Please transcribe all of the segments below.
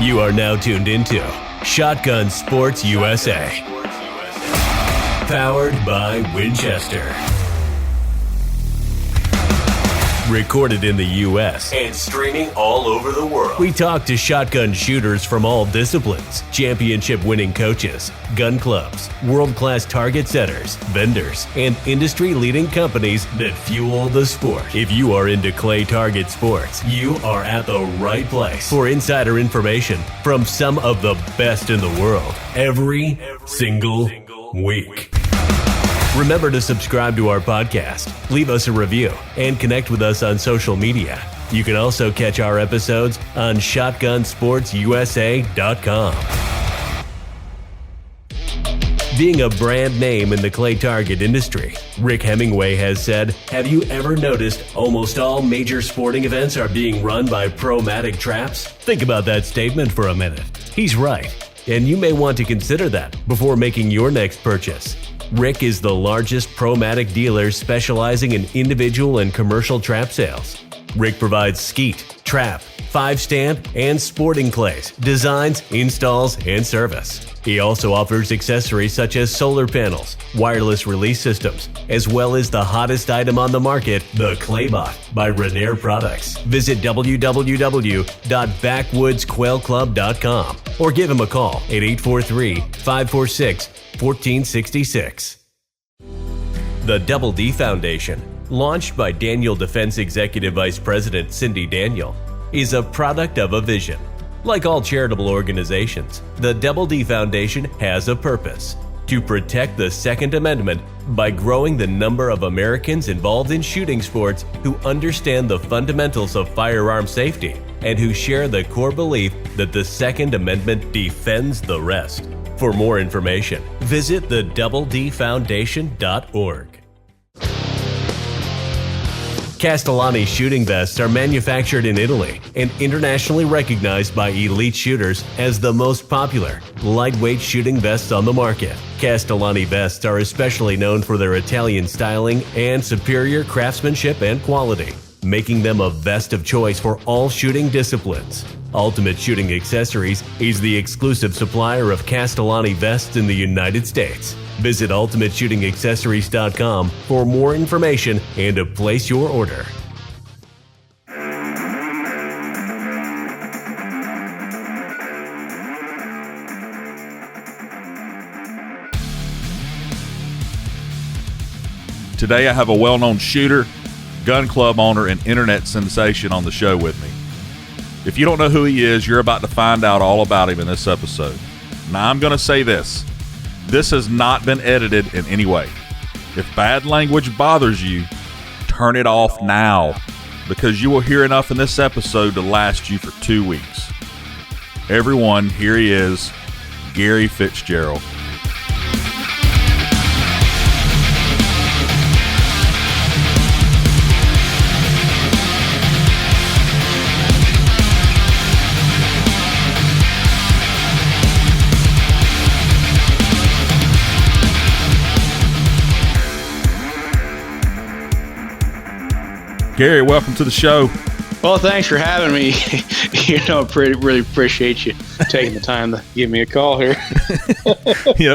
You are now tuned into Shotgun Sports USA. Powered by Winchester. Recorded in the U.S. and streaming all over the world. We talk to shotgun shooters from all disciplines, championship-winning coaches, gun clubs, world-class target setters, vendors, and industry-leading companies that fuel the sport. If you are into clay target sports, you are at the right place for insider information from some of the best in the world every single week. Remember to subscribe to our podcast, leave us a review, and connect with us on social media. You can also catch our episodes on shotgunsportsusa.com. Being a brand name in the clay target industry, Rick Hemingway has said, "Have you ever noticed almost all major sporting events are being run by Pro-Matic traps?" Think about that statement for a minute. He's right, and you may want to consider that before making your next purchase. Rick is the largest Pro-Matic dealer specializing in individual and commercial trap sales. Rick provides skeet, trap, 5-stamp, and sporting clays, designs, installs, and service. He also offers accessories such as solar panels, wireless release systems, as well as the hottest item on the market, the Claybot by Renair Products. Visit www.backwoodsquailclub.com or give him a call at 843-546-1466. The Double D Foundation, launched by Daniel Defense Executive Vice President Cindy Daniel, is a product of a vision. Like all charitable organizations, the Double D Foundation has a purpose: to protect the Second Amendment by growing the number of Americans involved in shooting sports who understand the fundamentals of firearm safety and who share the core belief that the Second Amendment defends the rest. For more information, visit thedoubledfoundation.org. Castellani shooting vests are manufactured in Italy and internationally recognized by elite shooters as the most popular, lightweight shooting vests on the market. Castellani vests are especially known for their Italian styling and superior craftsmanship and quality, making them a vest of choice for all shooting disciplines. Ultimate Shooting Accessories is the exclusive supplier of Castellani vests in the United States. Visit ultimateshootingaccessories.com for more information and to place your order. Today I have a well-known shooter, gun club owner, and internet sensation on the show with me. If you don't know who he is, you're about to find out all about him in this episode. Now, I'm going to say this. This has not been edited in any way. If bad language bothers you, turn it off now, because you will hear enough in this episode to last you for 2 weeks. Everyone, here he is, Gary Fitzjarrell. Gary, welcome to the show. Well, thanks for having me. Really appreciate you taking the time to give me a call here. We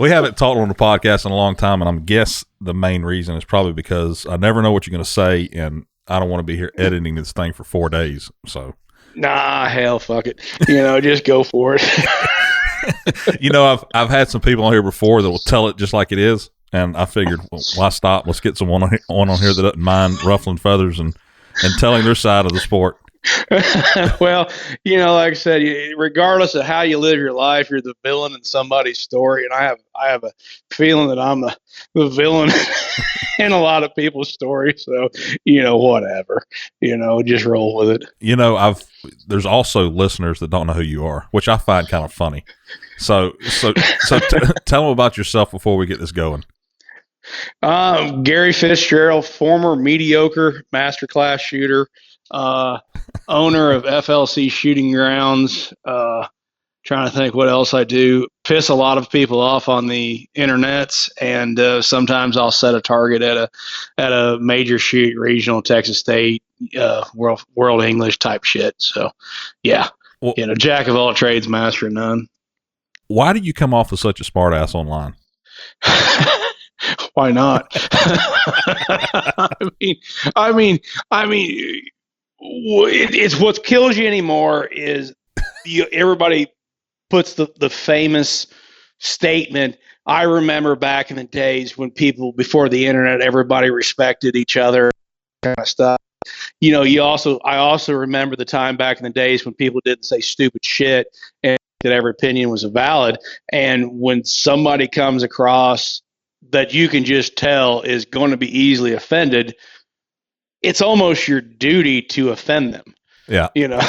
haven't talked on the podcast in a long time, and I guess the main reason is probably because I never know what you're going to say, and I don't want to be here editing this thing for 4 days. So, nah, hell, fuck it. Just go for it. I've had some people on here before that will tell it just like it is. And I figured, well, why stop? Let's get someone on here that doesn't mind ruffling feathers and telling their side of the sport. Well, like I said, regardless of how you live your life, you're the villain in somebody's story. And I have a feeling that I'm the villain in a lot of people's stories. So, whatever, just roll with it. There's also listeners that don't know who you are, which I find kind of funny. So tell them about yourself before we get this going. Gary Fitzjarrell, former mediocre masterclass shooter, owner of FLC Shooting Grounds. Trying to think what else I do. Piss a lot of people off on the internets, and sometimes I'll set a target at a major shoot, regional, Texas State, world English type shit. So, yeah. Well, jack of all trades, master of none. Why do you come off as such a smart ass online? Why not? I mean, it's what kills you anymore is everybody puts the famous statement. I remember back in the days when people, before the internet, everybody respected each other, kind of stuff. I also remember the time back in the days when people didn't say stupid shit and that every opinion was valid. And when somebody comes across that you can just tell is going to be easily offended, it's almost your duty to offend them. Yeah. Yeah.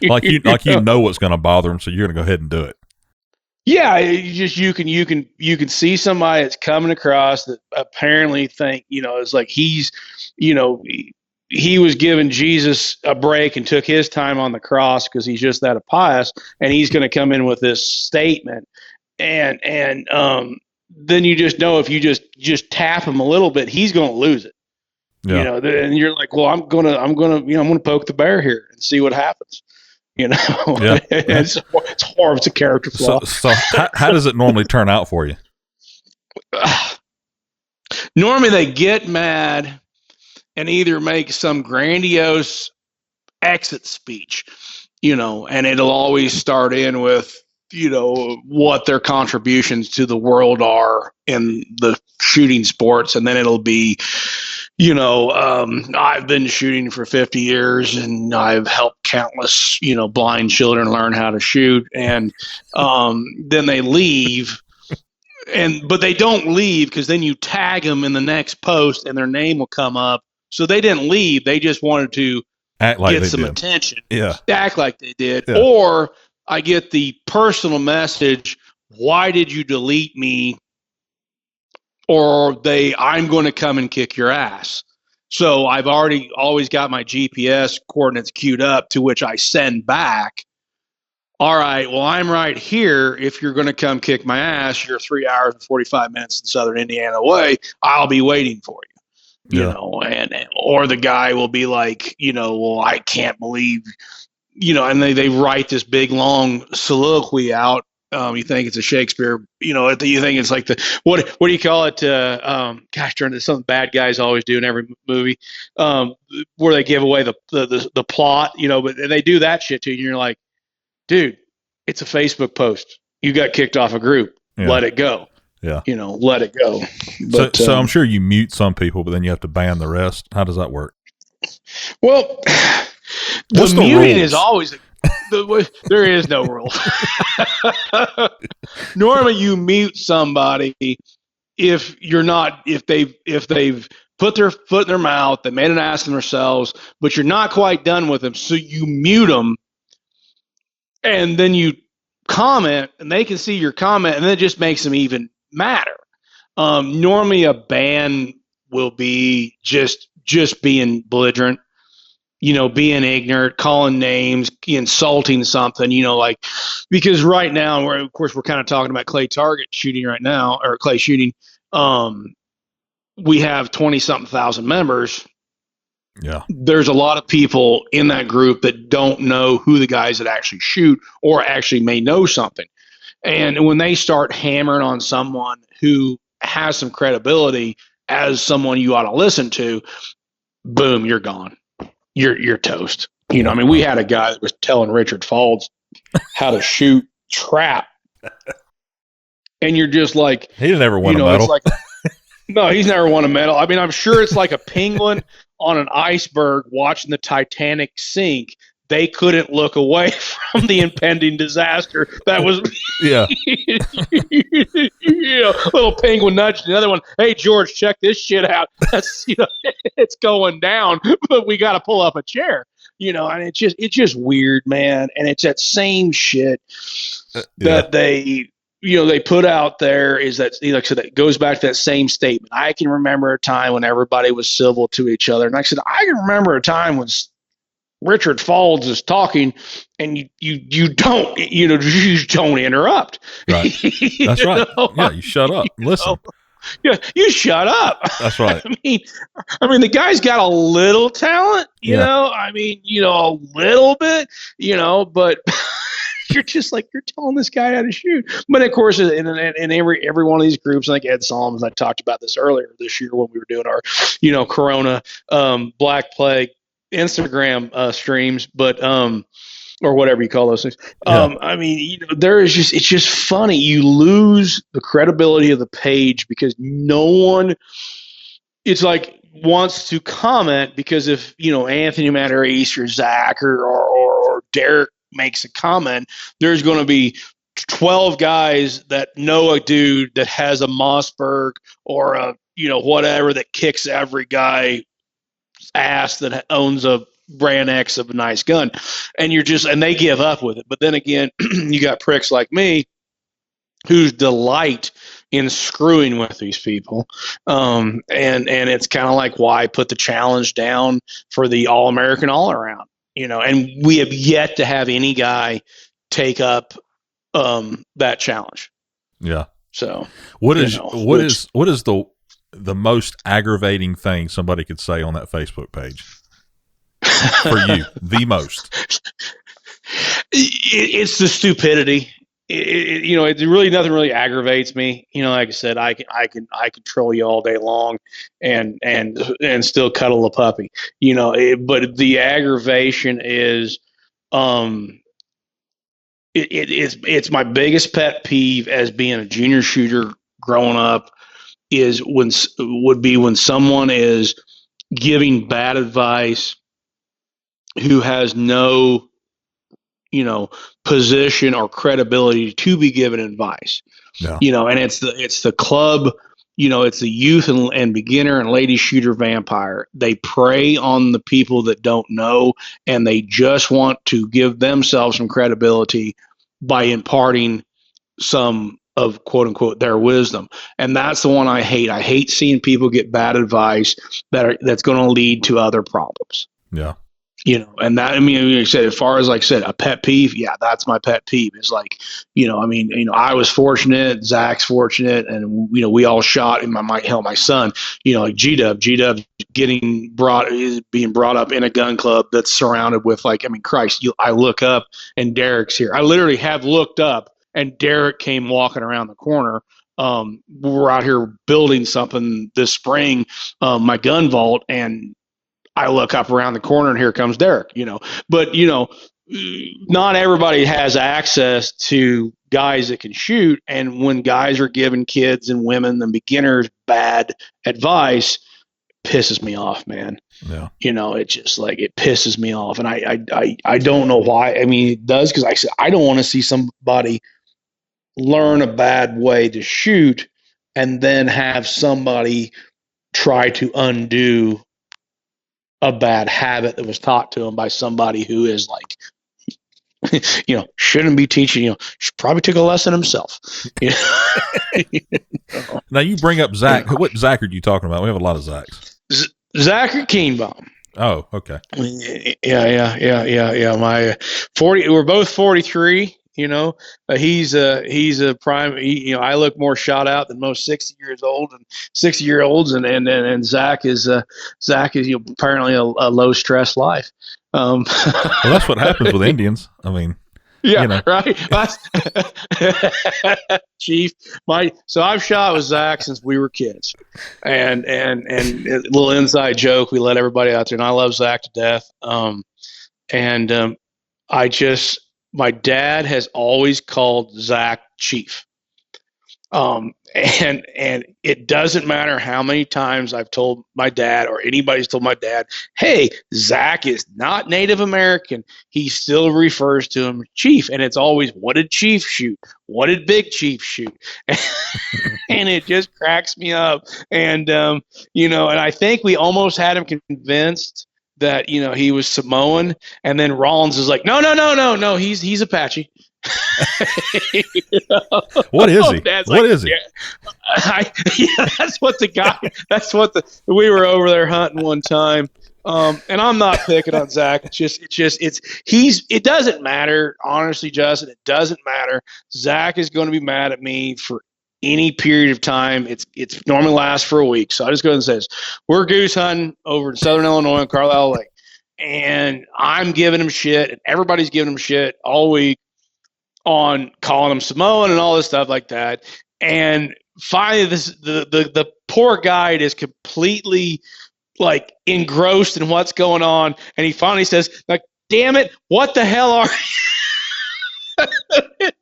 Like you know what's going to bother them, so you're going to go ahead and do it. Yeah, you can see somebody that's coming across that apparently think, it's like he was giving Jesus a break and took his time on the cross because he's just that pious, and he's going to come in with this statement, and then you just know if you just tap him a little bit, he's going to lose it. Yeah. And you're like, well, I'm gonna poke the bear here and see what happens. Yeah. It's horrible. It's a character flaw. So how does it normally turn out for you? Normally they get mad and either make some grandiose exit speech, and it'll always start in with, what their contributions to the world are in the shooting sports. And then it'll be, I've been shooting for 50 years and I've helped countless, blind children learn how to shoot. And then they leave. But they don't leave because then you tag them in the next post and their name will come up. So they didn't leave. They just wanted to get some attention. Yeah. Act like they did. Yeah. Or I get the personal message, why did you delete me? Or I'm going to come and kick your ass. So I've always got my GPS coordinates queued up, to which I send back, all right, well, I'm right here. If you're going to come kick my ass, you're 3 hours and 45 minutes in Southern Indiana away. I'll be waiting for you. Or the guy will be like, well, I can't believe, and they write this big long soliloquy out. You think it's a Shakespeare, you think it's like what do you call it? Darn, it's something bad guys always do in every movie, where they give away the plot, but they do that shit to you. And you're like, dude, it's a Facebook post. You got kicked off a group. Yeah. Let it go. Yeah. Let it go. But, so I'm sure you mute some people, but then you have to ban the rest. How does that work? Well, the muting is always there is no rule. Normally you mute somebody if they've put their foot in their mouth, they made an ass of themselves, but you're not quite done with them. So you mute them and then you comment and they can see your comment and then it just makes them even madder. Normally a ban will be just being belligerent, being ignorant, calling names, insulting something, because right now we're kind of talking about clay target shooting right now, or clay shooting. We have 20-something thousand members. Yeah. There's a lot of people in that group that don't know who the guys that actually shoot or actually may know something. And when they start hammering on someone who has some credibility as someone you ought to listen to, boom, you're gone. You're toast. We had a guy that was telling Richard Faulds how to shoot trap. And you're just like, he never won a medal. No, he's never won a medal. I'm sure it's like a penguin on an iceberg watching the Titanic sink. They couldn't look away from the impending disaster. That was, little penguin nudged the other one. Hey, George, check this shit out. That's, it's going down, but we got to pull up a chair. And it's just weird, man. And it's that same shit that they put out there is that, so that goes back to that same statement. I can remember a time when everybody was civil to each other. And I said, I can remember a time when Richard Faulds is talking and you don't, you don't interrupt. Right. That's right. Yeah. You shut up. Listen. Yeah, you shut up. That's right. I mean, the guy's got a little talent, you know. I mean, a little bit, but you're just like you're telling this guy how to shoot. But of course, in every one of these groups, like Ed Solomons, I talked about this earlier this year when we were doing our, Corona Black Plague Instagram streams, but or whatever you call those things. I mean, it's just funny. You lose the credibility of the page because no one, it's like, wants to comment because if, Anthony Matarese or Zach or Derek makes a comment, there's going to be 12 guys that know a dude that has a Mossberg or a, whatever that kicks every guy ass that owns a brand X of a nice gun, and they give up with it. But then again, you got pricks like me whose delight in screwing with these people, and it's kind of like why I put the challenge down for the All-American all-around, and we have yet to have any guy take up that challenge. Yeah. So what is the most aggravating thing somebody could say on that Facebook page? For you, the most. It's the stupidity. It really nothing really aggravates me. Like I said, I control you all day long, and still cuddle a puppy. But the aggravation is, it's my biggest pet peeve as being a junior shooter growing up is when someone is giving bad advice who has no, position or credibility to be given advice. Yeah. And it's the club, it's the youth and beginner and lady shooter vampire. They prey on the people that don't know, and they just want to give themselves some credibility by imparting some of quote unquote their wisdom. And that's the one I hate. I hate seeing people get bad advice that's going to lead to other problems. Yeah. And that, like I said, as far as like I said, a pet peeve, yeah, that's my pet peeve. It's like, I was fortunate, Zach's fortunate, and we all shot in my son, like G-Dub being brought up in a gun club that's surrounded with Christ, I look up and Derek's here. I literally have looked up and Derek came walking around the corner. We're out here building something this spring, my gun vault, and I look up around the corner and here comes Derek, but not everybody has access to guys that can shoot. And when guys are giving kids and women and beginners bad advice, pisses me off, man. Yeah. It's just like, it pisses me off. And I don't know why. It does. Cause I don't want to see somebody learn a bad way to shoot and then have somebody try to undo a bad habit that was taught to him by somebody who is like, shouldn't be teaching, should probably took a lesson himself. Now you bring up Zach. What Zach are you talking about? We have a lot of Zachs. Zachary Keenbaum. Oh, okay. Yeah. My 40, we're both 43. He's a prime. I look more shot out than most 60-year-olds, and Zach is apparently a low stress life. Well, that's what happens with Indians. Yeah, right. Chief, so I've shot with Zach since we were kids, and a little inside joke. We let everybody out there, and I love Zach to death. My dad has always called Zach Chief. And it doesn't matter how many times I've told my dad or anybody's told my dad, hey, Zach is not Native American. He still refers to him Chief. And it's always, what did Chief shoot? What did Big Chief shoot? And it just cracks me up. And, and I think we almost had him convinced that he was Samoan, and then Rollins is like, no, he's Apache. What is he? What is he? Yeah, that's what the guy. We were over there hunting one time, and I'm not picking on Zach. It doesn't matter, honestly, Justin. It doesn't matter. Zach is going to be mad at me for any period of time. It's normally lasts for a week. So I just go ahead and says, we're goose hunting over in Southern Illinois on Carlisle Lake. And I'm giving him shit, and everybody's giving him shit all week on calling him Samoan and all this stuff like that. And finally, the poor guide is completely like engrossed in what's going on, and he finally says, like, damn it, what the hell are you?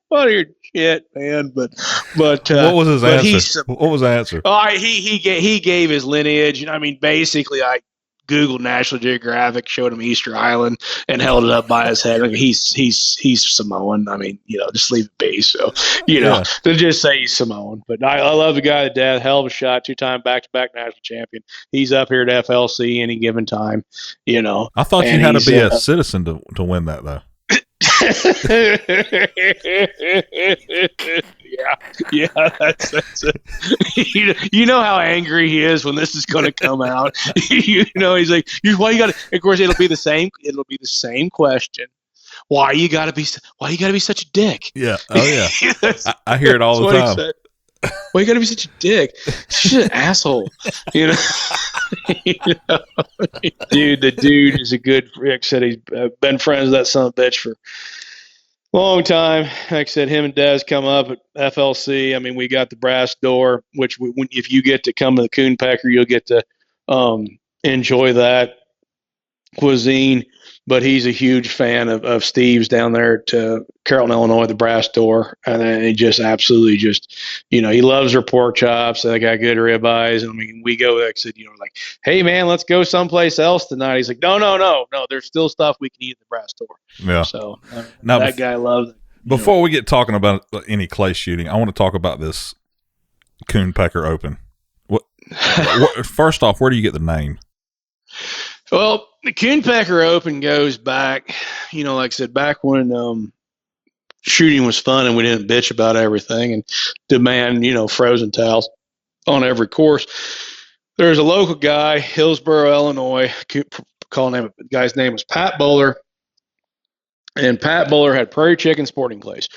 What your shit, man. But what was his answer? What was the answer? He gave his lineage, and I mean, basically, I Googled National Geographic, showed him Easter Island, and held it up by his head. Like, he's Samoan. I mean, just leave it be. So, to just say he's Samoan. But I love the guy to death. Hell of a shot, 2-time back-to-back national champion. He's up here at FLC any given time. I thought you had to be a citizen to win that, though. yeah, that's it. You know how angry he is when this is going to come out. He's like, why you got to? Of course, it'll be the same question. Why you got to be such a dick? Yeah. Oh yeah. I hear it all the time. Why you got to be such a dick? She's an asshole. Dude, the dude is a good. Rick said he's been friends with that son of a bitch for a long time. Like I said, him and Dez come up at FLC. I mean, we got the brass door, which if you get to come to the Coon Pecker, you'll get to enjoy that cuisine. But he's a huge fan of Steve's down there at Carrollton, Illinois, the brass door. And he just absolutely he loves their pork chops. They got good ribeyes. And I mean, we go, like I said, like, hey, man, let's go someplace else tonight. He's like, no. There's still stuff we can eat at the brass door. Yeah. So that guy loves it. Before we get talking about any clay shooting, I want to talk about this Coon Pecker Open. First off, where do you get the name? Well, the Coon Pecker Open goes back, like I said, back when shooting was fun and we didn't bitch about everything and demand, frozen towels on every course. There's a local guy, Hillsboro, Illinois. The guy's name was Pat Bowler. And Pat Bowler had Prairie Chicken Sporting Clays.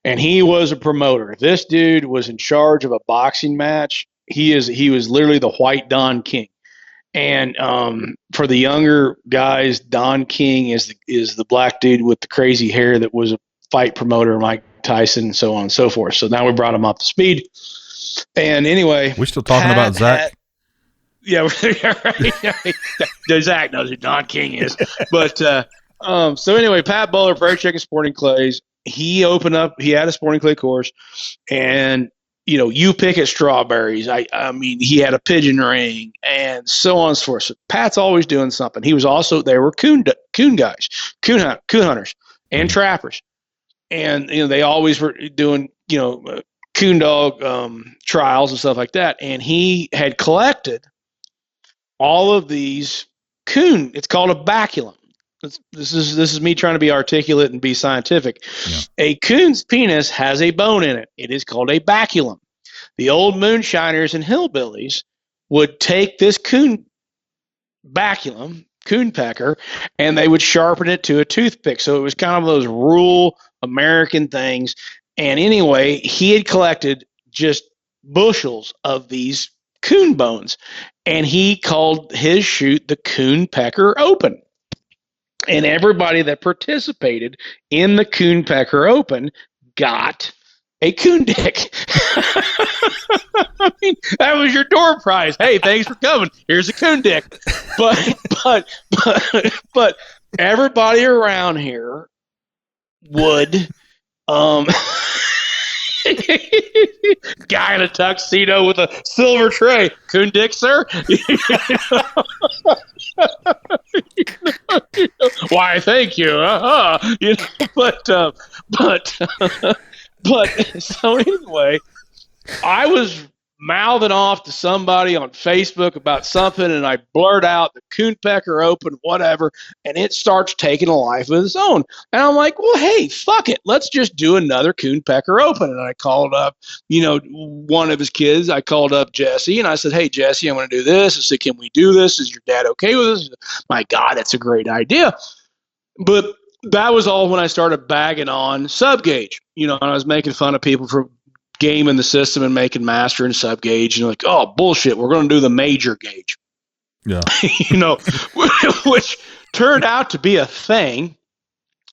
And he was a promoter. This dude was in charge of a boxing match. He was literally the White Don King. And for the younger guys, Don King is the black dude with the crazy hair that was a fight promoter, Mike Tyson, and so on and so forth. So now we brought him up to speed. And anyway, we're still talking about Zach. Yeah, right. Zach knows who Don King is. But so anyway, Pat Bowler, Prairie Chicken Sporting Clays. He had a sporting clay course, and you pick at strawberries. I mean, he had a pigeon ring and so on and so forth. So Pat's always doing something. They were coon guys, coon hunters and trappers. And, they always were doing, coon dog trials and stuff like that. And he had collected all of these coon. It's called a baculum. This is me trying to be articulate and be scientific. Yeah. A coon's penis has a bone in it. It is called a baculum. The old moonshiners and hillbillies would take this coon baculum, coon pecker, and they would sharpen it to a toothpick. So it was kind of those rural American things. And anyway, he had collected just bushels of these coon bones, and he called his shoot the Coon Pecker Open. And everybody that participated in the Coon Pecker Open got a coon dick. I mean, that was your door prize. Hey, thanks for coming. Here's a coon dick. But everybody around here would guy in a tuxedo with a silver tray. Coon dick, sir? Why, thank you. But so anyway, I was mouthing off to somebody on Facebook about something, and I blurt out the Coon Pecker Open, whatever, and it starts taking a life of its own. And I'm like, well, hey, fuck it. Let's just do another Coon Pecker Open. And I called up, one of his kids. I called up Jesse, and I said, hey, Jesse, I'm going to do this. I said, can we do this? Is your dad okay with this? My God, that's a great idea. But that was all when I started bagging on Subgauge. And I was making fun of people for gaming the system and making master and sub gauge, and like, oh, bullshit, we're going to do the major gauge. Yeah. Which turned out to be a thing.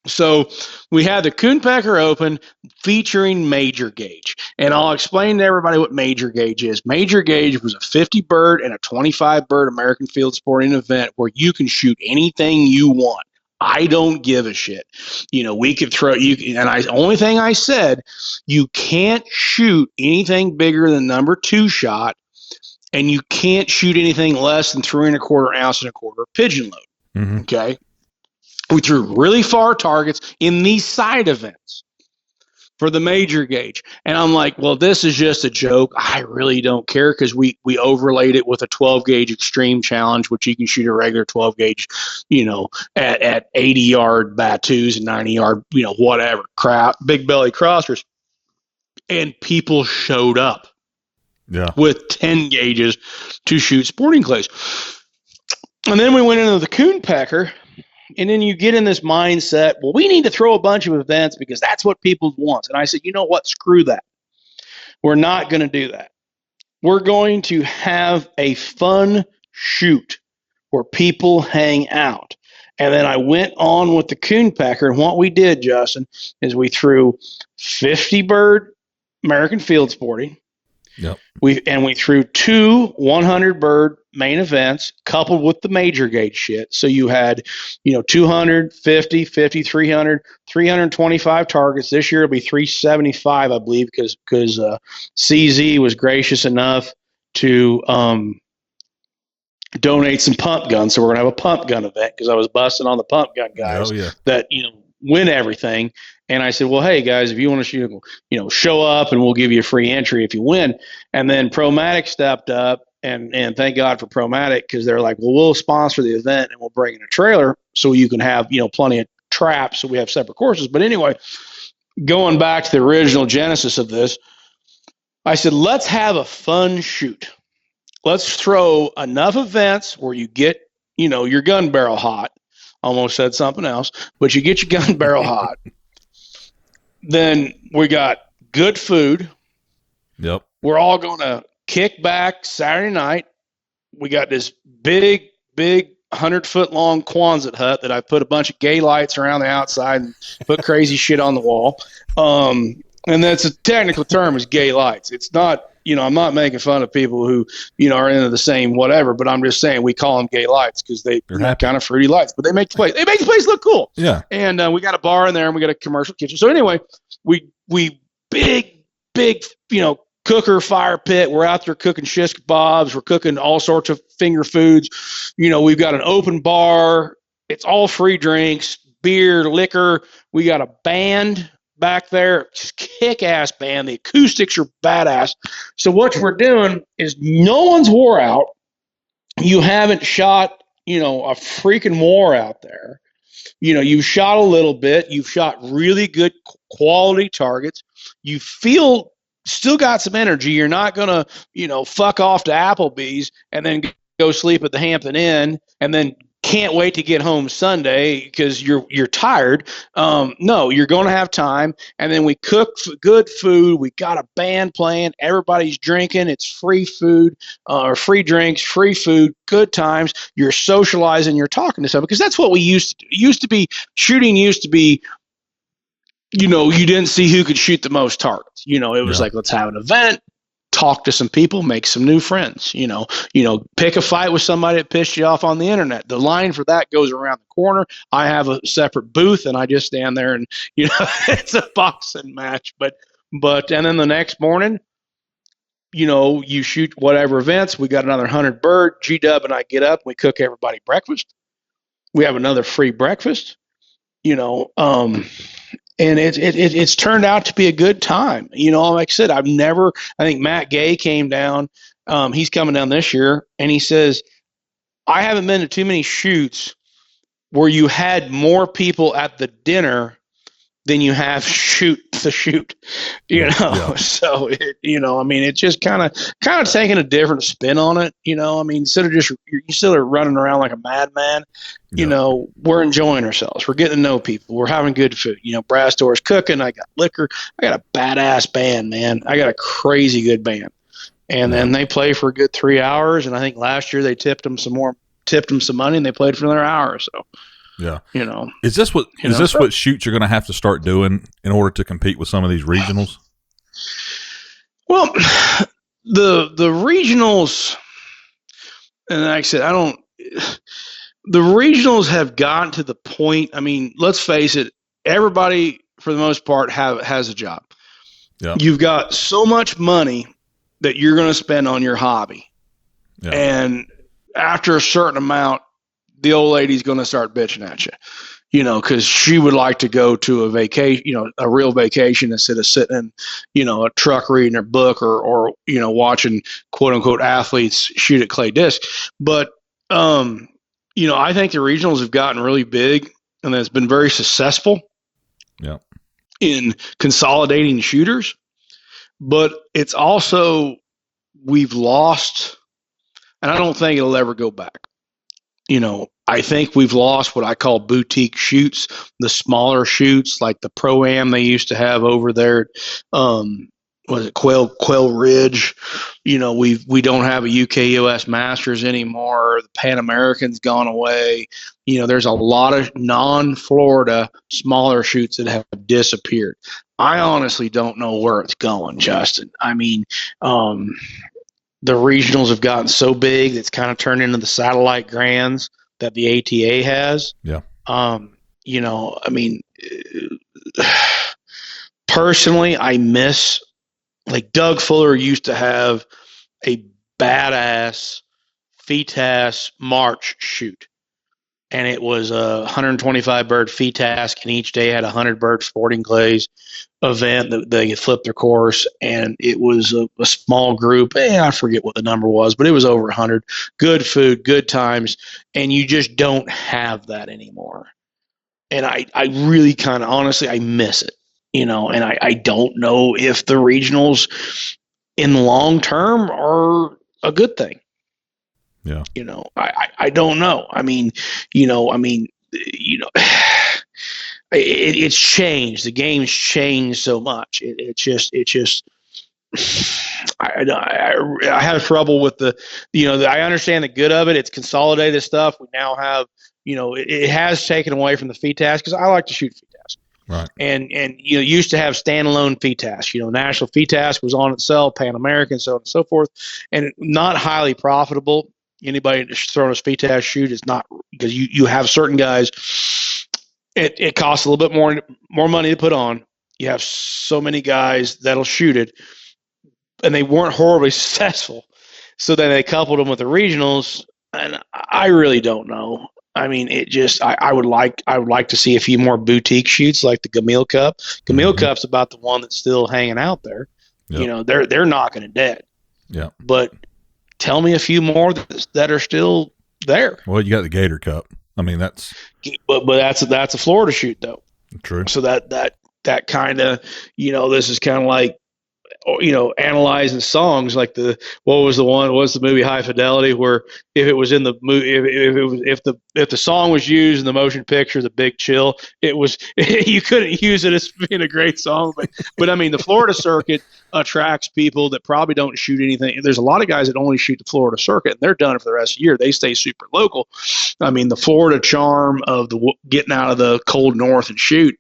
So we had the Coonpecker Open featuring major gauge. And I'll explain to everybody what major gauge is. Major gauge was a 50 bird and a 25 bird American field sporting event where you can shoot anything you want. I don't give a shit. We could throw you, and only thing I said, you can't shoot anything bigger than number 2 shot, and you can't shoot anything less than 3 1/4 ounce and a quarter pigeon load. Mm-hmm. Okay. We threw really far targets in these side events for the major gauge. And I'm like, well, this is just a joke. I really don't care, because we overlaid it with a 12 gauge extreme challenge, which you can shoot a regular 12 gauge, at 80 yard Batus and 90 yard, whatever crap, big belly crossers. And people showed up with 10 gauges to shoot sporting clays. And then we went into the Coonpecker. And then you get in this mindset, well, we need to throw a bunch of events because that's what people want. And I said, you know what? Screw that. We're not going to do that. We're going to have a fun shoot where people hang out. And then I went on with the Coonpecker. And what we did, Justin, is we threw 50 bird American field sporting. Yep. We threw 2 100 bird main events coupled with the major gauge shit. So you had, 200, 50, 50, 300, 325 targets. This year it'll be 375, I believe, because CZ was gracious enough to donate some pump guns. So we're going to have a pump gun event, because I was busting on the pump gun guys that, win everything. And I said, well, hey guys, if you want to shoot, show up and we'll give you a free entry if you win. And then Promatic stepped up, and thank God for Promatic, because they're like, well, we'll sponsor the event and we'll bring in a trailer so you can have, plenty of traps. So we have separate courses. But anyway, going back to the original genesis of this, I said, let's have a fun shoot. Let's throw enough events where you get, your gun barrel hot. Almost said something else, but you get your gun barrel hot. Then we got good food. Yep. We're all going to kick back Saturday night. We got this big 100-foot long Quonset hut that I put a bunch of gay lights around the outside and put crazy shit on the wall. And that's a technical term, is gay lights. It's not, I'm not making fun of people who, are into the same whatever, but I'm just saying we call them gay lights because they're kind of fruity lights, but they make the place look cool. Yeah. And we got a bar in there and we got a commercial kitchen. So anyway, we big, cooker fire pit. We're out there cooking shish kebabs. We're cooking all sorts of finger foods. We've got an open bar. It's all free drinks, beer, liquor. We got a band back there, kick-ass band. The acoustics are badass. So what we're doing is no one's wore out. You haven't shot, a freaking war out there. You've shot a little bit. You've shot really good quality targets. You feel still got some energy. You're not going to, fuck off to Applebee's and then go sleep at the Hampton Inn and then can't wait to get home Sunday because you're tired. No, you're going to have time. And then we cook good food. We got a band playing. Everybody's drinking. It's free food, or free drinks, free food, good times. You're socializing. You're talking to someone, because that's what we used to be. Shooting used to be, you didn't see who could shoot the most targets. It was like, let's have an event. Talk to some people, make some new friends, pick a fight with somebody that pissed you off on the internet. The line for that goes around the corner. I have a separate booth and I just stand there and, it's a boxing match. But, and then the next morning, you shoot whatever events. We got another 100 bird. G-Dub and I get up, we cook everybody breakfast. We have another free breakfast, and it's turned out to be a good time. Like I said, I think Matt Gay came down. He's coming down this year, and he says, I haven't been to too many shoots where you had more people at the dinner than you have shoot the shoot, So I mean, it's just kind of taking a different spin on it, I mean, instead of just you still are running around like a madman, we're enjoying ourselves, we're getting to know people, we're having good food, Brass doors cooking, I got liquor, I got a badass band, man, I got a crazy good band, and then they play for a good 3 hours, and I think last year they tipped them some money, and they played for another hour, so. Yeah. Is this what shoots you're going to have to start doing in order to compete with some of these regionals? Well, the regionals, and like I said, the regionals have gotten to the point, I mean, let's face it, everybody for the most part has a job. Yeah. You've got so much money that you're going to spend on your hobby. Yeah. And after a certain amount, the old lady's going to start bitching at you, because she would like to go to a vacation, a real vacation, instead of sitting in, a truck reading her book or watching quote unquote athletes shoot at clay disc. But, I think the regionals have gotten really big, and it's been very successful in consolidating shooters. But it's also, we've lost, and I don't think it'll ever go back. I think we've lost what I call boutique shoots, the smaller shoots like the Pro-Am they used to have over there. Was it Quail Ridge? We don't have a UK-US Masters anymore. The Pan American's gone away. There's a lot of non-Florida smaller shoots that have disappeared. I honestly don't know where it's going, Justin. I mean, the regionals have gotten so big it's kind of turned into the satellite grands that the ATA has. Yeah. I mean, personally, I miss, like, Doug Fuller used to have a badass FETAS March shoot. And it was a 125 bird FETAS, and each day had a 100 bird sporting clays event that they could flip their course. And it was a small group. I forget what the number was, but it was over 100. Good food, good times. And you just don't have that anymore. And I really kind of, honestly, I miss it, and I don't know if the regionals in the long term are a good thing. Yeah. I don't know. I mean, it's changed. The game's changed so much. It just I have trouble with I understand the good of it. It's consolidated stuff. We now have, it has taken away from the FETAS, because I like to shoot FETAS. Right. And used to have standalone FETAS. National FETAS was on itself, Pan American, so on and so forth, and not highly profitable. Anybody that's throwing a FETAS shoot is not, because you have certain guys, it costs a little bit more money to put on. You have so many guys that'll shoot it, and they weren't horribly successful. So then they coupled them with the regionals, and I really don't know. I mean, I would like to see a few more boutique shoots like the Gamil Cup. Gamil Cup's about the one that's still hanging out there. Yep. They're knocking it dead. Yeah. But tell me a few more that are still there. Well, you got the Gator Cup. I mean, that's that's a Florida shoot though. True. So that kind of, this is kind of like, analyzing songs like what's the movie High Fidelity, where if it was in the movie, if the song was used in the motion picture The Big Chill, it was, you couldn't use it as being a great song, but I mean, the Florida circuit attracts people that probably don't shoot anything. There's a lot of guys that only shoot the Florida circuit, and they're done for the rest of the year. They stay super local. I mean, the Florida charm of getting out of the cold north and shoot,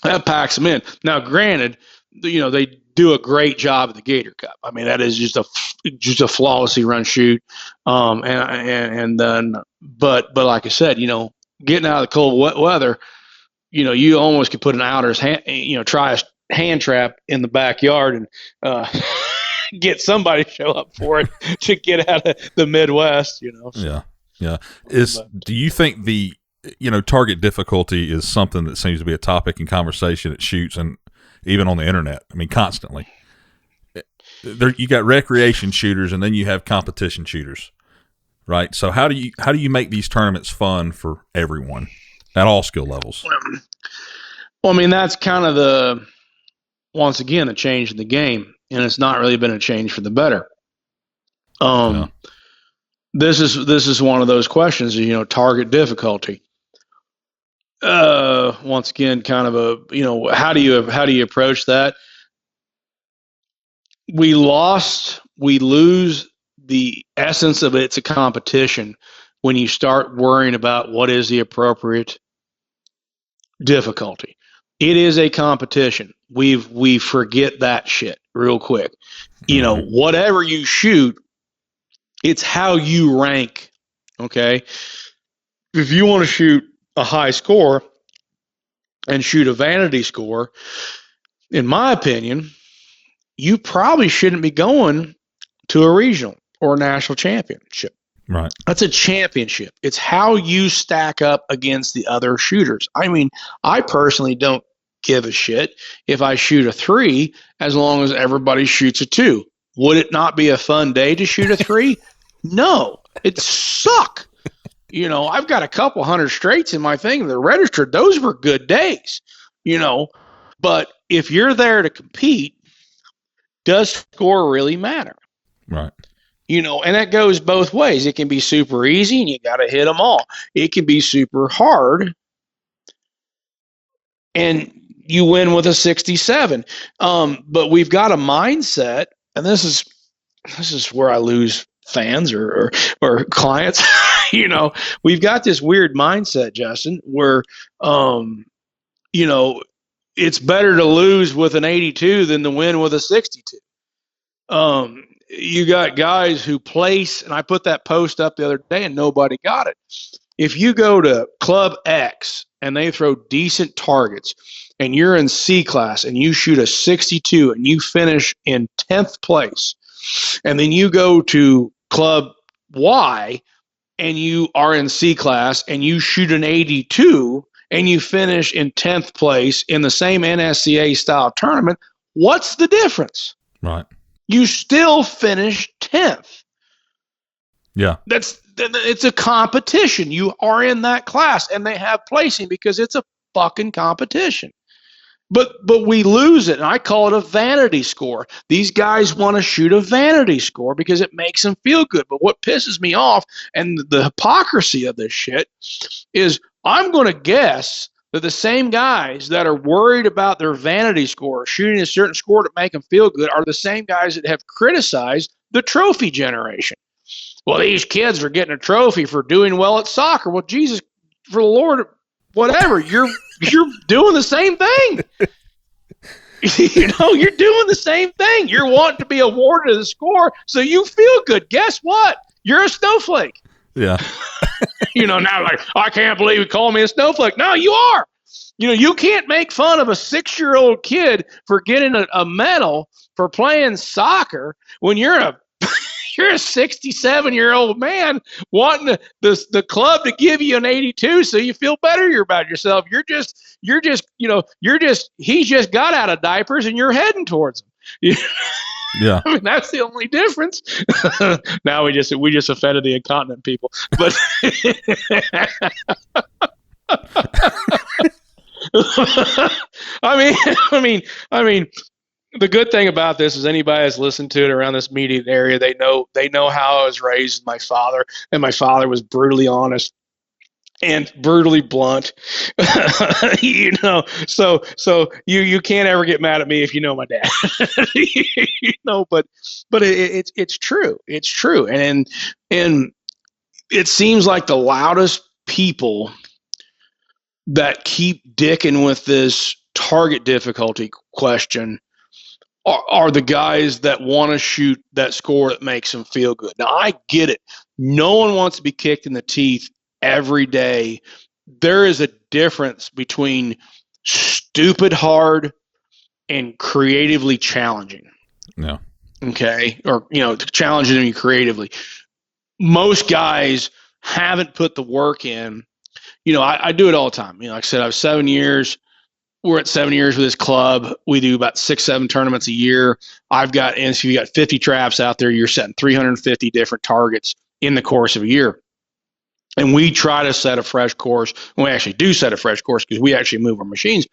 that packs them in. Now, granted, they do a great job at the Gator Cup. I mean, that is just a flawlessly run shoot. And then, but like I said, getting out of the cold wet weather, you almost could put an outer's try a hand trap in the backyard and get somebody to show up for it to get out of the Midwest. So. Yeah, yeah. Do you think the target difficulty is something that seems to be a topic in conversation at shoots and even on the internet? I mean, constantly. You got recreation shooters, and then you have competition shooters, right? So how do you make these tournaments fun for everyone at all skill levels? Well, I mean, that's kind of once again, the change in the game, and it's not really been a change for the better. Yeah. This is one of those questions, target difficulty. Once again, kind of how do you approach that? We lose the essence of it's a competition when you start worrying about what is the appropriate difficulty. It is a competition. We forget that shit real quick. Whatever you shoot, it's how you rank. Okay. If you want to shoot a high score and shoot a vanity score, in my opinion, you probably shouldn't be going to a regional or a national championship. Right. That's a championship. It's how you stack up against the other shooters. I mean, I personally don't give a shit if I shoot a 3 as long as everybody shoots a 2. Would it not be a fun day to shoot a 3? No, it'd suck. I've got a couple hundred straights in my thing that are registered. Those were good days, but if you're there to compete, does score really matter? Right. And that goes both ways. It can be super easy and you got to hit them all. It can be super hard and you win with a 67. But we've got a mindset, and this is where I lose fans or clients. We've got this weird mindset, Justin, where, it's better to lose with an 82 than to win with a 62. You got guys who place, and I put that post up the other day and nobody got it. If you go to Club X and they throw decent targets and you're in C class and you shoot a 62 and you finish in 10th place, and then you go to Club Y and you are in C class and you shoot an 82 and you finish in 10th place in the same NSCA style tournament, what's the difference? Right. You still finish 10th. Yeah. It's a competition. You are in that class and they have placing because it's a fucking competition. But we lose it, and I call it a vanity score. These guys want to shoot a vanity score because it makes them feel good. But what pisses me off, and the hypocrisy of this shit, is I'm going to guess that the same guys that are worried about their vanity score, shooting a certain score to make them feel good, are the same guys that have criticized the trophy generation. Well, these kids are getting a trophy for doing well at soccer. Well, Jesus, for the Lord, whatever, you're doing the same thing. You're doing the same thing. You're wanting to be awarded a score so you feel good. Guess what? You're a snowflake. Yeah. Now like, I can't believe you call me a snowflake. No, you are. You can't make fun of a 6-year-old kid for getting a medal for playing soccer when you're a 67-year-old man wanting the club to give you an 82 so you feel better about yourself. He just got out of diapers and you're heading towards him. Yeah. I mean, that's the only difference. Now we just offended the incontinent people. But I mean, the good thing about this is anybody that's listened to it around this immediate area, they know how I was raised with my father, and my father was brutally honest and brutally blunt. So you can't ever get mad at me if you know my dad. But it's true. It's true. And it seems like the loudest people that keep dicking with this target difficulty question are the guys that want to shoot that score that makes them feel good. Now, I get it. No one wants to be kicked in the teeth every day. There is a difference between stupid hard and creatively challenging. Yeah. Okay. Or, challenging you creatively. Most guys haven't put the work in. I do it all the time. Like I said, I have 7 years. We're at 7 years with this club. We do about 6-7 tournaments a year. So you got 50 traps out there. You're setting 350 different targets in the course of a year. And we try to set a fresh course. We actually do set a fresh course because we actually move our machines.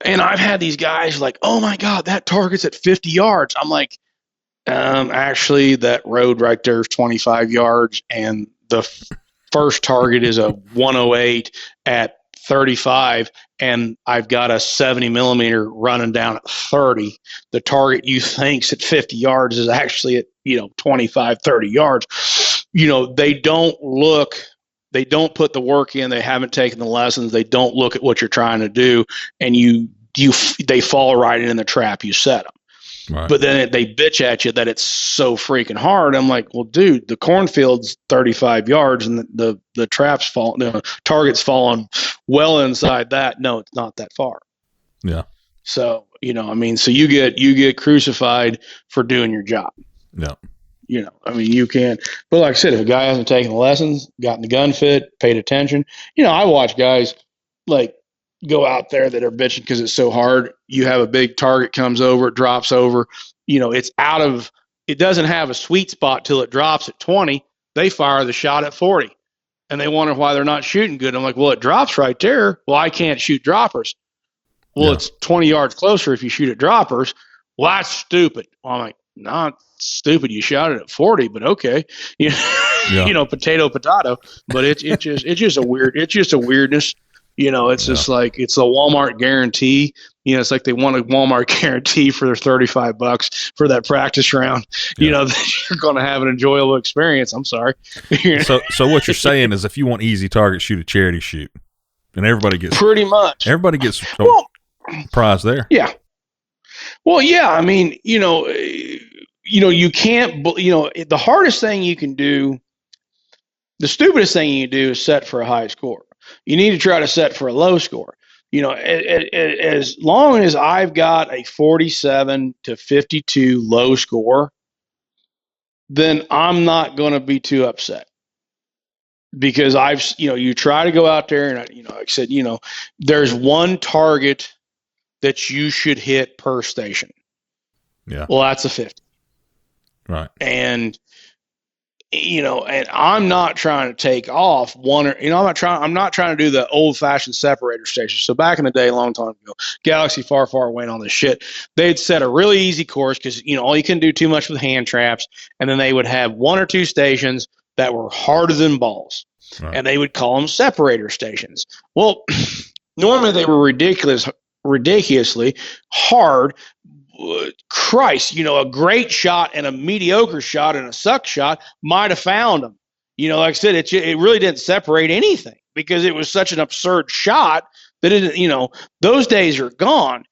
And I've had these guys like, oh my God, that target's at 50 yards. I'm like, actually, that road right there is 25 yards, and the first target is a 108 at 35, and I've got a 70 millimeter running down at 30. The target you think's at 50 yards is actually at 25, 30 yards. They don't put the work in. They haven't taken the lessons. They don't look at what you're trying to do, and they fall right in the trap you set them. Right. But then they bitch at you that it's so freaking hard. I'm like, well, dude, the cornfield's 35 yards and the traps fall, target's falling well inside that. No, it's not that far. Yeah. So, so you get crucified for doing your job. Yeah. You can't. But like I said, if a guy hasn't taken the lessons, gotten the gun fit, paid attention, I watch guys like go out there that are bitching because it's so hard. You have a big target comes over, it drops over, it doesn't have a sweet spot till it drops at 20. They fire the shot at 40 and they wonder why they're not shooting good. I'm like, well, it drops right there. Well, I can't shoot droppers. Well, yeah. It's 20 yards closer if you shoot at droppers. Well, that's stupid. Well, I'm like, not stupid. You shot it at 40, but okay. Potato. But it's just a weirdness. It's just like it's a Walmart guarantee. It's like they want a Walmart guarantee for their $35 for that practice round. You're going to have an enjoyable experience. I'm sorry. So what you're saying is, if you want easy target, shoot a charity shoot, and everybody gets pretty much. Everybody gets prize there. Yeah. Well, yeah. You can't. The hardest thing you can do, the stupidest thing you can do, is set for a high score. You need to try to set for a low score. As long as I've got a 47 to 52 low score, then I'm not going to be too upset because you try to go out there and, like I said, there's one target that you should hit per station. Yeah. Well, that's a 50. Right. And and I'm not trying to take off one or, I'm not trying to do the old fashioned separator station. So back in the day, a long time ago, Galaxy far away on this shit, they'd set a really easy course because, all you couldn't do too much with hand traps. And then they would have one or two stations that were harder than balls. Right. And they would call them separator stations. Well, normally they were ridiculously hard. Christ, a great shot and a mediocre shot and a suck shot might have found them. Like I said, it really didn't separate anything because it was such an absurd shot that those days are gone.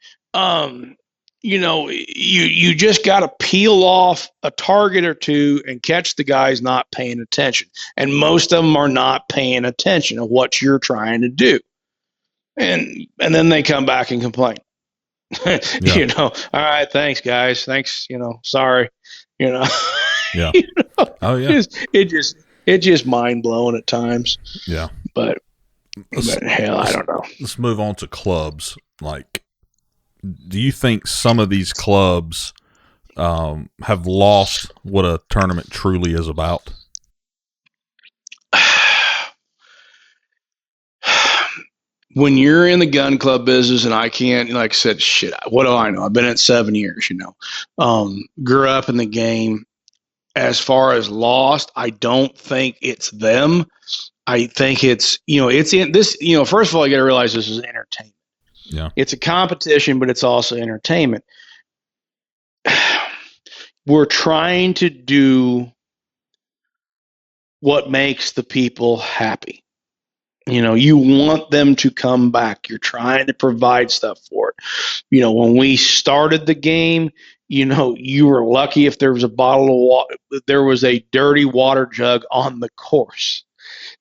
You just got to peel off a target or two and catch the guys not paying attention. And most of them are not paying attention to what you're trying to do. And then they come back and complain. Yeah. All right, thanks guys. Thanks, sorry. Yeah. Oh yeah. It just mind blowing at times. Yeah. But hell, I don't know. Let's move on to clubs. Like, do you think some of these clubs have lost what a tournament truly is about? When you're in the gun club business, and I can't, like I said, shit, what do I know? I've been at 7 years, grew up in the game. As far as lost, I don't think it's them. I think it's, it's in this, first of all, you got to realize this is entertainment. Yeah. It's a competition, but it's also entertainment. We're trying to do what makes the people happy. You want them to come back. You're trying to provide stuff for it. When we started the game, you were lucky if there was a bottle of water, there was a dirty water jug on the course.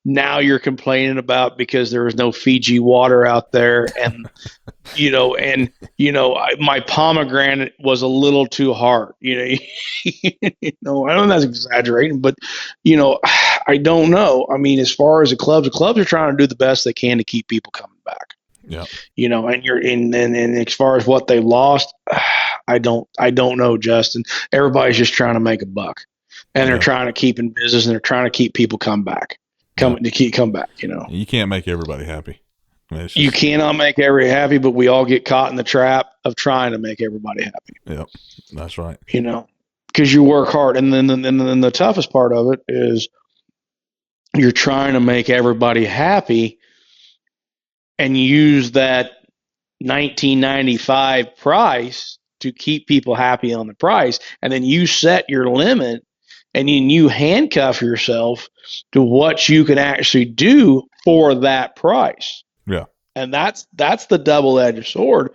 Now you're complaining about because there was no Fiji water out there, and my pomegranate was a little too hard. I don't know, that's exaggerating, but I don't know. I mean, as far as the clubs are trying to do the best they can to keep people coming back. Yeah. And you're in, and as far as what they lost, I don't know, Justin. Everybody's just trying to make a buck, and they're trying to keep in business, and they're trying to keep people come back. come back. You can't make everybody happy. I mean, you cannot make everybody happy, but we all get caught in the trap of trying to make everybody happy. Yep, that's right. Because you work hard, and then the toughest part of it is you're trying to make everybody happy, and use that 1995 price to keep people happy on the price, and then you set your limit, and then you handcuff yourself to what you can actually do for that price. Yeah. And that's the double-edged sword.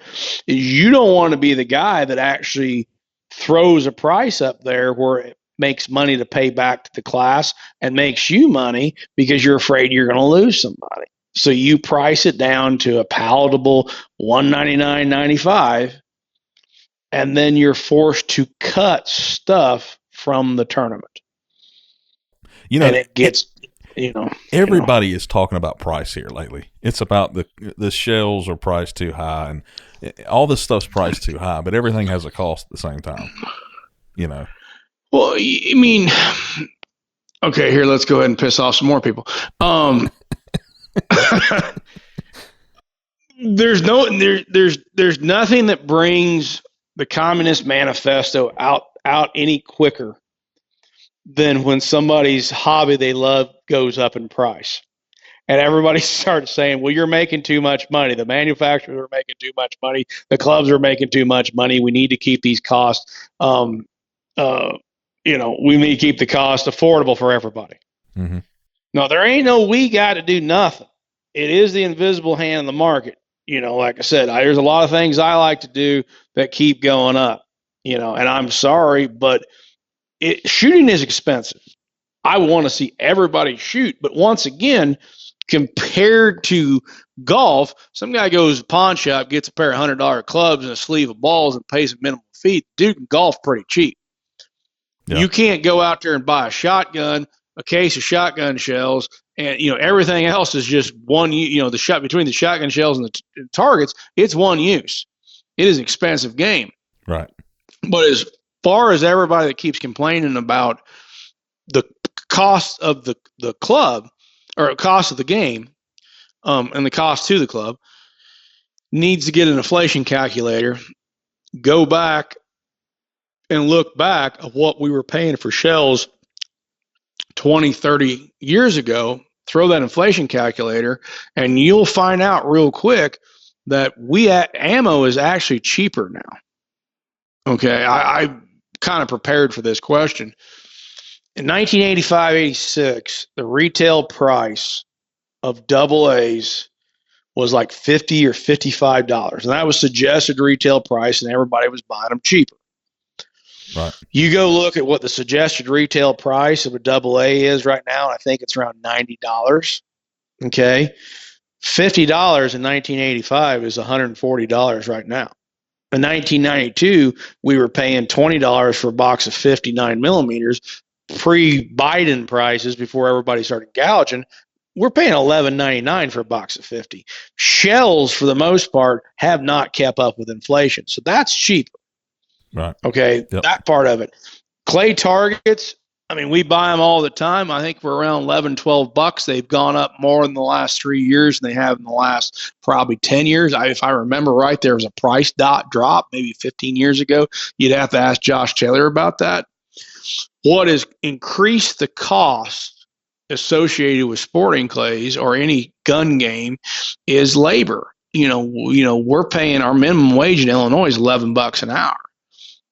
Is you don't want to be the guy that actually throws a price up there where it makes money to pay back to the class and makes you money because you're afraid you're going to lose somebody. So you price it down to a palatable $199.95, and then you're forced to cut stuff from the tournament. And it gets, everybody is talking about price here lately. It's about the shells are priced too high, and all this stuff's priced too high, but everything has a cost at the same time. Well, I mean, okay, here, let's go ahead and piss off some more people. There's nothing that brings the Communist Manifesto out any quicker than when somebody's hobby they love goes up in price. And everybody starts saying, well, you're making too much money. The manufacturers are making too much money. The clubs are making too much money. We need to keep these costs, we need to keep the cost affordable for everybody. Mm-hmm. No, there ain't no we got to do nothing. It is the invisible hand in the market. Like I said, there's a lot of things I like to do that keep going up, and I'm sorry, but shooting is expensive. I want to see everybody shoot. But once again, compared to golf, some guy goes to the pawn shop, gets a pair of $100 clubs and a sleeve of balls and pays a minimum fee. Dude can golf pretty cheap. Yeah. You can't go out there and buy a shotgun, a case of shotgun shells, and everything else is just one. The shot between the shotgun shells and the targets, it's one use. It is an expensive game, right? But as far as everybody that keeps complaining about the cost of the club or cost of the game, and the cost to the club, needs to get an inflation calculator, go back and look back at what we were paying for shells 20, 30 years ago, throw that inflation calculator, and you'll find out real quick that ammo is actually cheaper now. Okay, I kind of prepared for this question. In 1985-86, the retail price of double A's was like $50 or $55, and that was suggested retail price, and everybody was buying them cheaper. Right. You go look at what the suggested retail price of a double A is right now, and I think it's around $90. Okay, $50 in 1985 is $140 right now. In 1992, we were paying $20 for a box of 59 millimeters. Pre-Biden prices, before everybody started gouging, we're paying $11.99 for a box of 50. Shells, for the most part, have not kept up with inflation, so that's cheaper. Right. Okay, yep. That part of it. Clay targets, we buy them all the time. I think we're around $11, $12. They've gone up more in the last 3 years than they have in the last probably 10 years. If I remember right, there was a price drop maybe 15 years ago. You'd have to ask Josh Taylor about that. What has increased the cost associated with sporting clays or any gun game is labor. We're paying our minimum wage in Illinois is $11 an hour.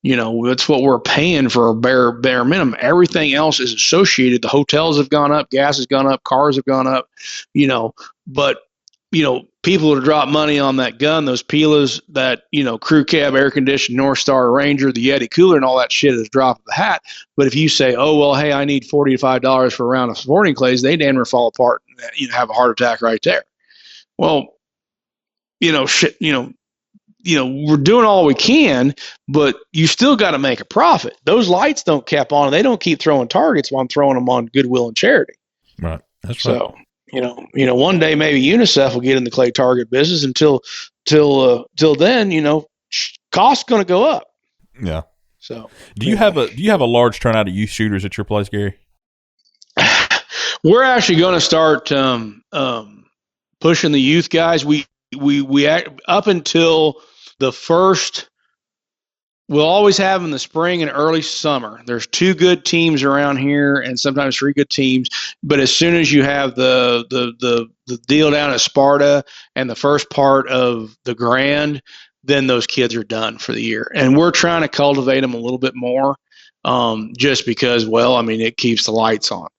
That's what we're paying for a bare minimum. Everything else is associated. The hotels have gone up, gas has gone up, cars have gone up, but people to drop money on that gun, those Pilas, that, crew cab, air conditioned, North Star Ranger, the Yeti cooler, and all that shit is a drop of the hat. But if you say, oh, well, hey, I need $45 for a round of sporting clays, they damn near fall apart and have a heart attack right there. Well, we're doing all we can, but you still got to make a profit. Those lights don't cap on. They don't keep throwing targets while I'm throwing them on goodwill and charity. Right. That's so, right. One day maybe UNICEF will get in the clay target business. Until then, cost's going to go up. Yeah. So, do you have a large turnout of youth shooters at your place, Gary? We're actually going to start pushing the youth guys. We up until the first. We'll always have them in the spring and early summer. There's 2 good teams around here, and sometimes 3 good teams. But as soon as you have the deal down at Sparta and the first part of the Grand, then those kids are done for the year. And we're trying to cultivate them a little bit more, just because, well, I mean, it keeps the lights on.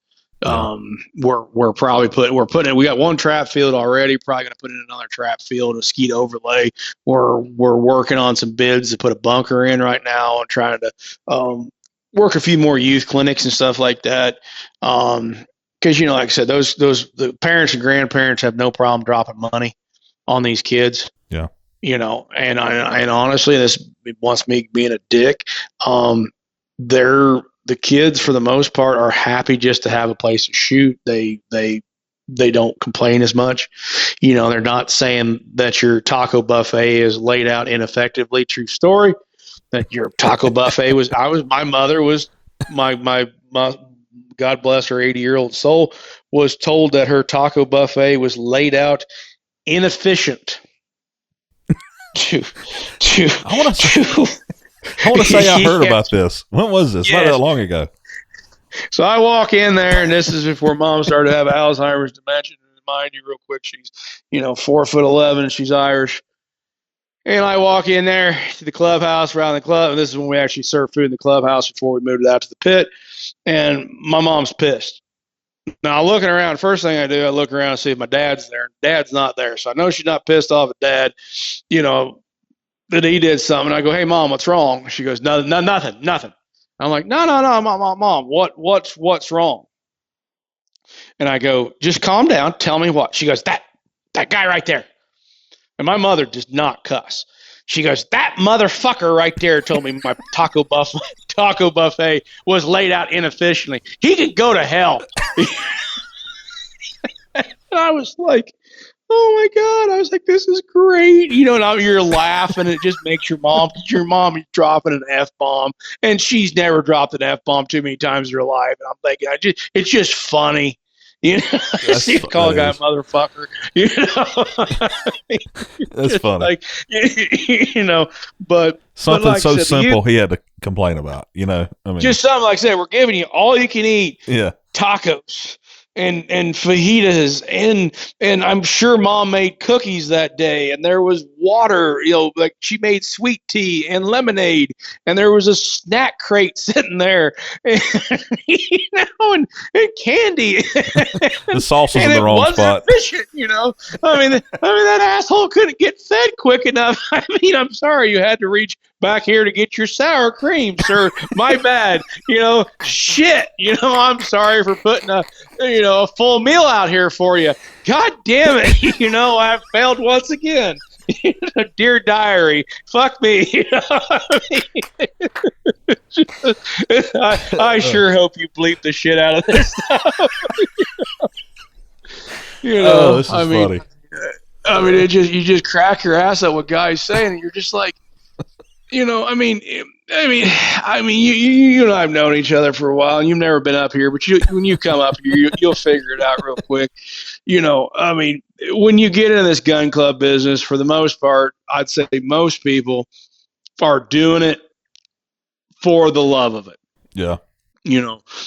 We're probably putting it. We got 1 trap field already. Probably going to put in another trap field, a skeet overlay. We're working on some bids to put a bunker in right now, and trying to work a few more youth clinics and stuff like that. Because like I said, the parents and grandparents have no problem dropping money on these kids. Yeah. And honestly, this wants me being a dick. The kids, for the most part, are happy just to have a place to shoot. They don't complain as much. They're not saying that your taco buffet is laid out ineffectively. True story. That your taco buffet my mother was, my God bless her 80-year-old soul, was told that her taco buffet was laid out inefficient. I want to say I heard about this. When was this? Not that long ago. So I walk in there, and this is before Mom started to have Alzheimer's dementia. Mind you, real quick, she's 4'11", and she's Irish. And I walk in there to the clubhouse, around the club, and this is when we actually served food in the clubhouse before we moved it out to the pit. And my mom's pissed. Now, looking around, first thing I do, I look around and see if my dad's there. Dad's not there, so I know she's not pissed off at Dad. That he did something. I go, "Hey, Mom, what's wrong?" She goes, "No, nothing." I'm like, "No, Mom, what's wrong?" And I go, "Just calm down. Tell me what." She goes, that guy right there." And my mother does not cuss. She goes, "That motherfucker right there told me my taco buffet was laid out inefficiently. He could go to hell." And I was like, "Oh my God." I was like, "This is great." Now you're laughing. It just makes your mom is dropping an F-bomb, and she's never dropped an F-bomb too many times in her life. And I'm thinking, it's just funny. See, call a guy a motherfucker. That's funny. But something like so said, simple he had to complain about. Just something like I said, we're giving you all you can eat. Yeah. Tacos and fajitas, and I'm sure Mom made cookies that day, and there was water, like she made sweet tea and lemonade, and there was a snack crate sitting there, and candy. The sauce was in the wrong spot. Efficient, that asshole couldn't get fed quick enough. I'm sorry you had to reach back here to get your sour cream, sir. My bad. Shit. I'm sorry for putting a full meal out here for you. God damn it. I've failed once again. Dear diary, fuck me. I sure hope you bleep the shit out of this stuff. This is funny. You just crack your ass up what guys saying, and you're just like, you and I've known each other for a while, and you've never been up here, but when you come up here, you'll figure it out real quick. When you get into this gun club business, for the most part, I'd say most people are doing it for the love of it. Yeah.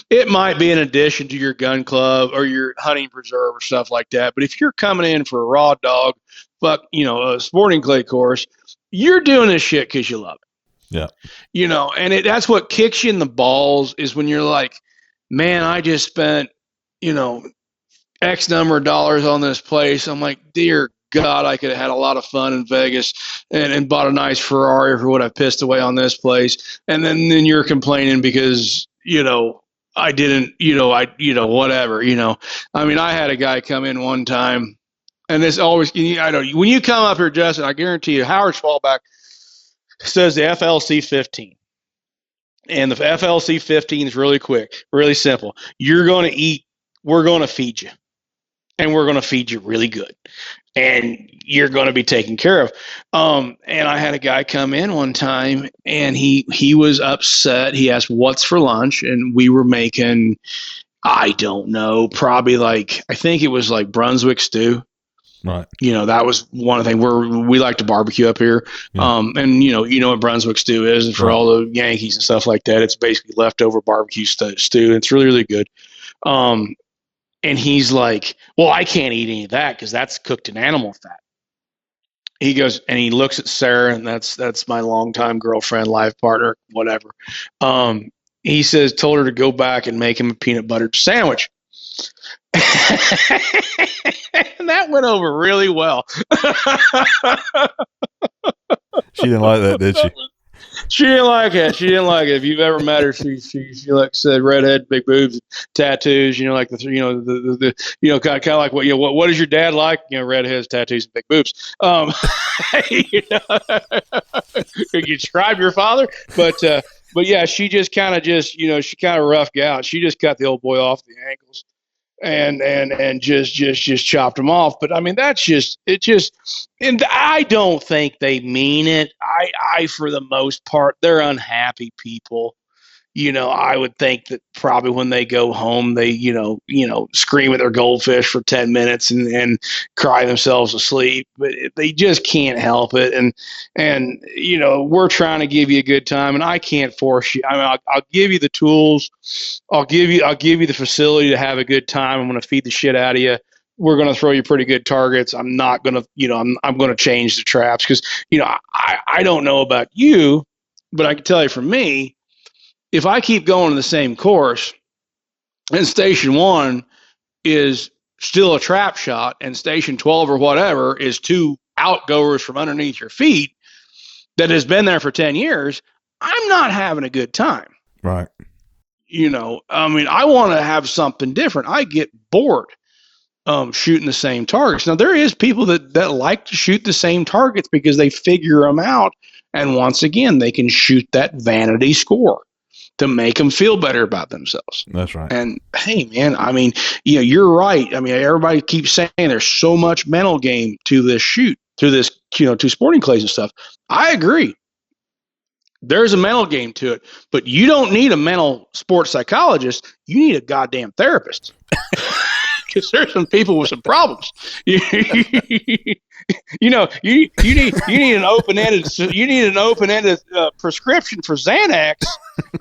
It might be an addition to your gun club or your hunting preserve or stuff like that. But if you're coming in for a raw dog, a sporting clay course, you're doing this shit because you love it. Yeah. And that's what kicks you in the balls, is when you're like, man, I just spent, X number of dollars on this place. I'm like, dear God, I could have had a lot of fun in Vegas and bought a nice Ferrari for what I pissed away on this place. And then you're complaining because, I didn't, whatever, I had a guy come in one time, and this always, when you come up here, Justin, I guarantee you, Howard Schwalbach says the FLC 15. And the FLC 15 is really quick, really simple. You're going to eat, we're going to feed you. And we're going to feed you really good. And you're going to be taken care of. And I had a guy come in one time, and he was upset. He asked, what's for lunch? And we were making, I don't know, probably like, I think it was like Brunswick stew. Right. That was one of the things where we like to barbecue up here. Yeah. And what Brunswick stew is, and for Right. all the Yankees and stuff like that, it's basically leftover barbecue stew. It's really, really good. And he's like, well, I can't eat any of that because that's cooked in animal fat. He goes, and he looks at Sarah, and that's my longtime girlfriend, life partner, whatever. He says, told her to go back and make him a peanut butter sandwich. And that went over really well. She didn't like that, did she? She didn't like it. She didn't like it. If you've ever met her, she like said, redhead, big boobs, tattoos. Like the kind of like what is your dad like? Redheads, tattoos, and big boobs. You describe your father, but yeah, she just kind of she kind of roughed out. She just cut the old boy off the ankles. And just chopped them off. But I mean, that's just it. And I don't think they mean it. I for the most part, they're unhappy people. I would think that probably when they go home, they scream at their goldfish for 10 minutes and cry themselves to sleep. But they just can't help it. And we're trying to give you a good time, and I can't force you. I mean, I'll give you the tools. I'll give you the facility to have a good time. I'm going to feed the shit out of you. We're going to throw you pretty good targets. I'm not going to, I'm going to change the traps because, I don't know about you, but I can tell you from me, if I keep going the same course and station 1 is still a trap shot and station 12 or whatever is 2 outgoers from underneath your feet that has been there for 10 years, I'm not having a good time. Right. I mean, I want to have something different. I get bored shooting the same targets. Now, there is people that like to shoot the same targets because they figure them out. And once again, they can shoot that vanity score to make them feel better about themselves. That's right. And hey, man, I mean, you're right. I mean, everybody keeps saying there's so much mental game to this shoot, to this, to sporting clays and stuff. I agree. There's a mental game to it, but you don't need a mental sports psychologist. You need a goddamn therapist. Because there's some people with some problems. You need an open-ended prescription for Xanax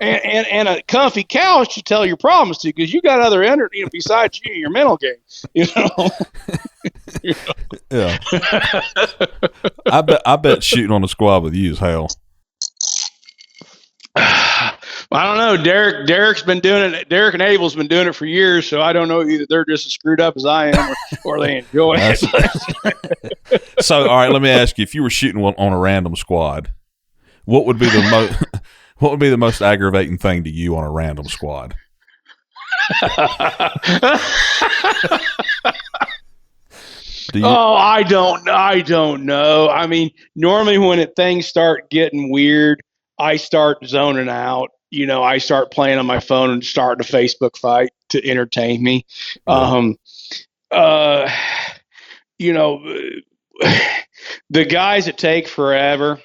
and a comfy couch to tell your problems to, because you got other besides your mental game. Yeah. I bet shooting on the squad with you is hell. I don't know. Derek's been doing it. Derek and Abel's been doing it for years, so I don't know either they're just as screwed up as I am, or they enjoy it. So, all right, let me ask you: if you were shooting on a random squad, what would be the most aggravating thing to you on a random squad? I don't know. I mean, normally when things start getting weird, I start zoning out. I start playing on my phone and starting a Facebook fight to entertain me. Yeah. The guys that take forever.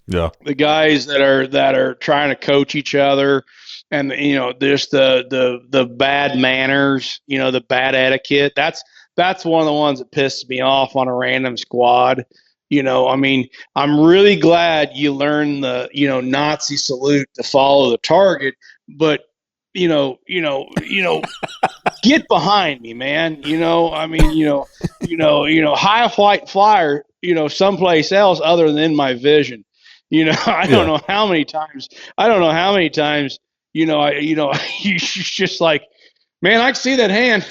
Yeah. The guys that are trying to coach each other, and just the bad manners, the bad etiquette. That's one of the ones that pisses me off on a random squad. I mean, I'm really glad you learned the, Nazi salute to follow the target, but, get behind me, man. I mean, high flight flyer, someplace else other than in my vision. I don't know how many times, you just like, man, I can see that hand.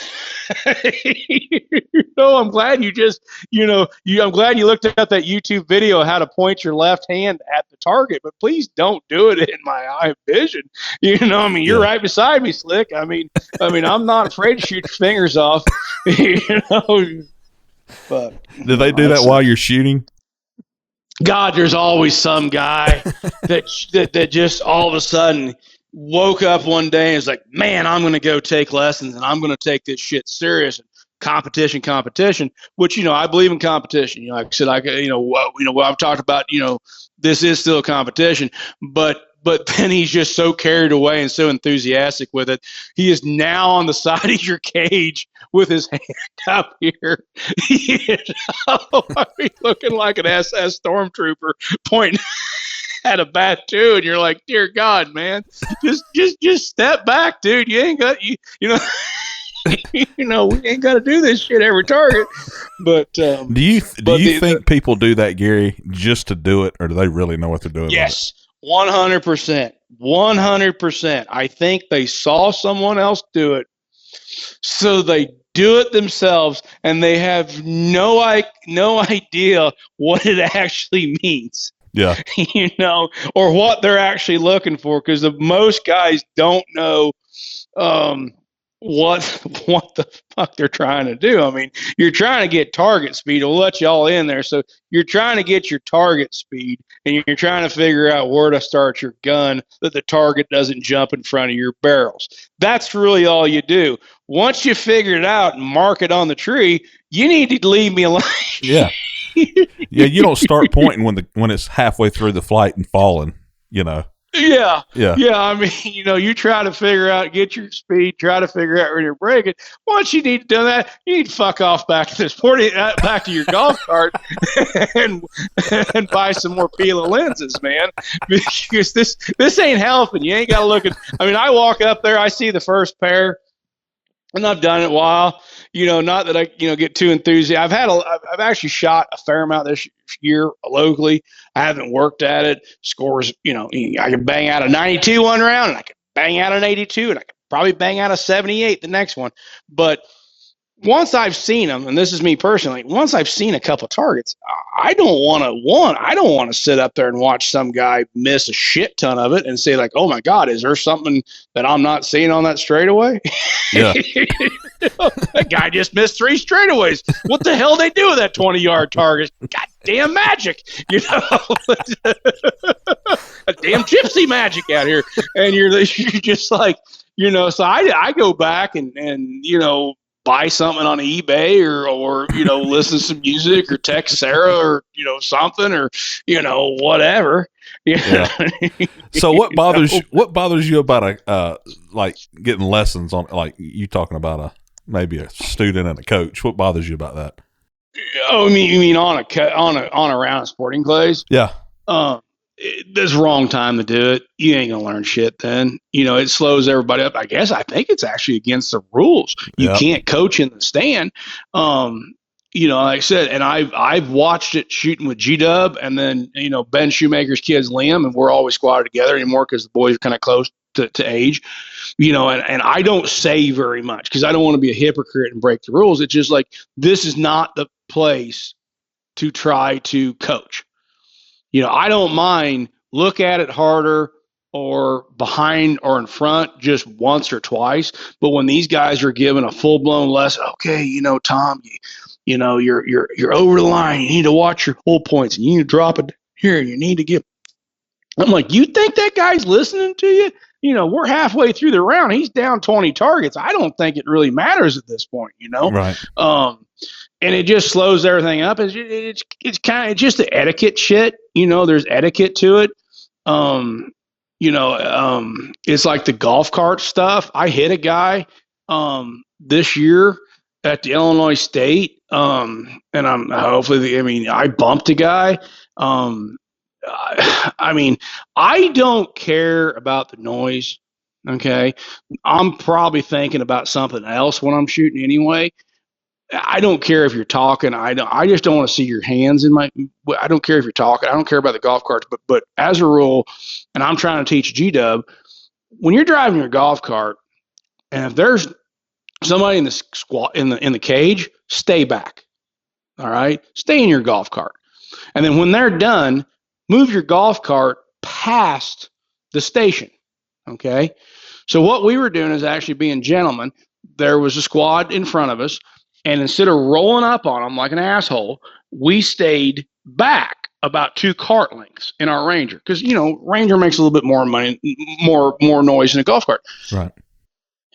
I'm glad you just, I'm glad you looked at that YouTube video of how to point your left hand at the target, but please don't do it in my eye vision. I mean, you're right beside me, Slick. I mean, I'm not afraid to shoot your fingers off. But do they do that while you're shooting? God, there's always some guy that just all of a sudden woke up one day and was like, man, I'm going to go take lessons and I'm going to take this shit serious. Competition, which, I believe in competition. Like I said, I've talked about, this is still a competition, but but then he's just so carried away and so enthusiastic with it. He is now on the side of your cage with his hand up here. You know, I mean, looking like an SS stormtrooper pointing at a bat too, and you're like, dear God, man, just step back, dude. You ain't got you know. You know, we ain't got to do this shit every target. But do you think people do that, Gary, just to do it, or do they really know what they're doing? Yes, 100%. 100%. I think they saw someone else do it, so they do it themselves, and they have no idea what it actually means. Yeah. You know, or what they're actually looking for, because most guys don't know what the fuck they're trying to do. I mean, you're trying to get target speed. We'll let you all in there. So you're trying to get your target speed, and you're trying to figure out where to start your gun that the target doesn't jump in front of your barrels. That's really all you do. Once you figure it out and mark it on the tree, you need to leave me alone. Yeah. Yeah, you don't start pointing when it's halfway through the flight and falling, you know. Yeah. Yeah. I mean, you know, you try to figure out, get your speed, try to figure out where you're braking. Once you need to do that, you need to fuck off back to back to your golf cart and buy some more Pila lenses, man. Because this ain't helping. You ain't got to look at. I mean, I walk up there, I see the first pair, and I've done it a while. You know, not that I get too enthusiastic. I've actually shot a fair amount this year locally. I haven't worked at it. Scores, you know, I can bang out a 92 one round, and I can bang out an 82, and I can probably bang out a 78 the next one. But once I've seen them, and this is me personally, once I've seen a couple targets, I don't want to sit up there and watch some guy miss a shit ton of it and say like, oh my God, is there something that I'm not seeing on that straightaway? Yeah. That guy just missed 3 straightaways. What the hell they do with that 20-yard target? Goddamn magic, you know, a damn gypsy magic out here. And you're just like, you know, so I go back and you know, buy something on eBay or you know, listen to some music or text Sarah or, you know, something or, you know, whatever. Yeah. So what bothers you about like getting lessons on, like you talking about maybe a student and a coach? What bothers you about that? Oh, you mean on a round of sporting clays? Yeah. This is the wrong time to do it. You ain't gonna learn shit then. You know, it slows everybody up. I think it's actually against the rules. You can't coach in the stand. You know, like I said, and I've watched it shooting with G-Dub, and then, you know, Ben Shoemaker's kids, Liam, and we're always squatted together anymore because the boys are kind of close to age. You know, and I don't say very much because I don't want to be a hypocrite and break the rules. It's just like, this is not the place to try to coach. You know, I don't mind look at it harder or behind or in front just once or twice. But when these guys are given a full blown lesson, okay, you know, Tom, you know, you're over the line. You need to watch your whole points, and you need to drop it here. You need to get. I'm like, you think that guy's listening to you? You know, we're halfway through the round. He's down 20 targets. I don't think it really matters at this point. You know, right? And it just slows everything up. It's kind of just the etiquette shit. You know, there's etiquette to it. You know, it's like the golf cart stuff. I hit a guy this year at the Illinois State, and I bumped a guy. I mean, I don't care about the noise. Okay, I'm probably thinking about something else when I'm shooting anyway. I don't care if you're talking. I just don't want to see your hands in my. I don't care if you're talking. I don't care about the golf carts. But as a rule, and I'm trying to teach G-Dub, when you're driving your golf cart, and if there's somebody in the squat in the cage, stay back. All right, stay in your golf cart, and then when they're done, move your golf cart past the station. Okay, so what we were doing is actually being gentlemen. There was a squad in front of us. And instead of rolling up on them like an asshole, we stayed back about 2 cart lengths in our Ranger. Because, you know, Ranger makes a little bit more money, more noise than a golf cart. Right.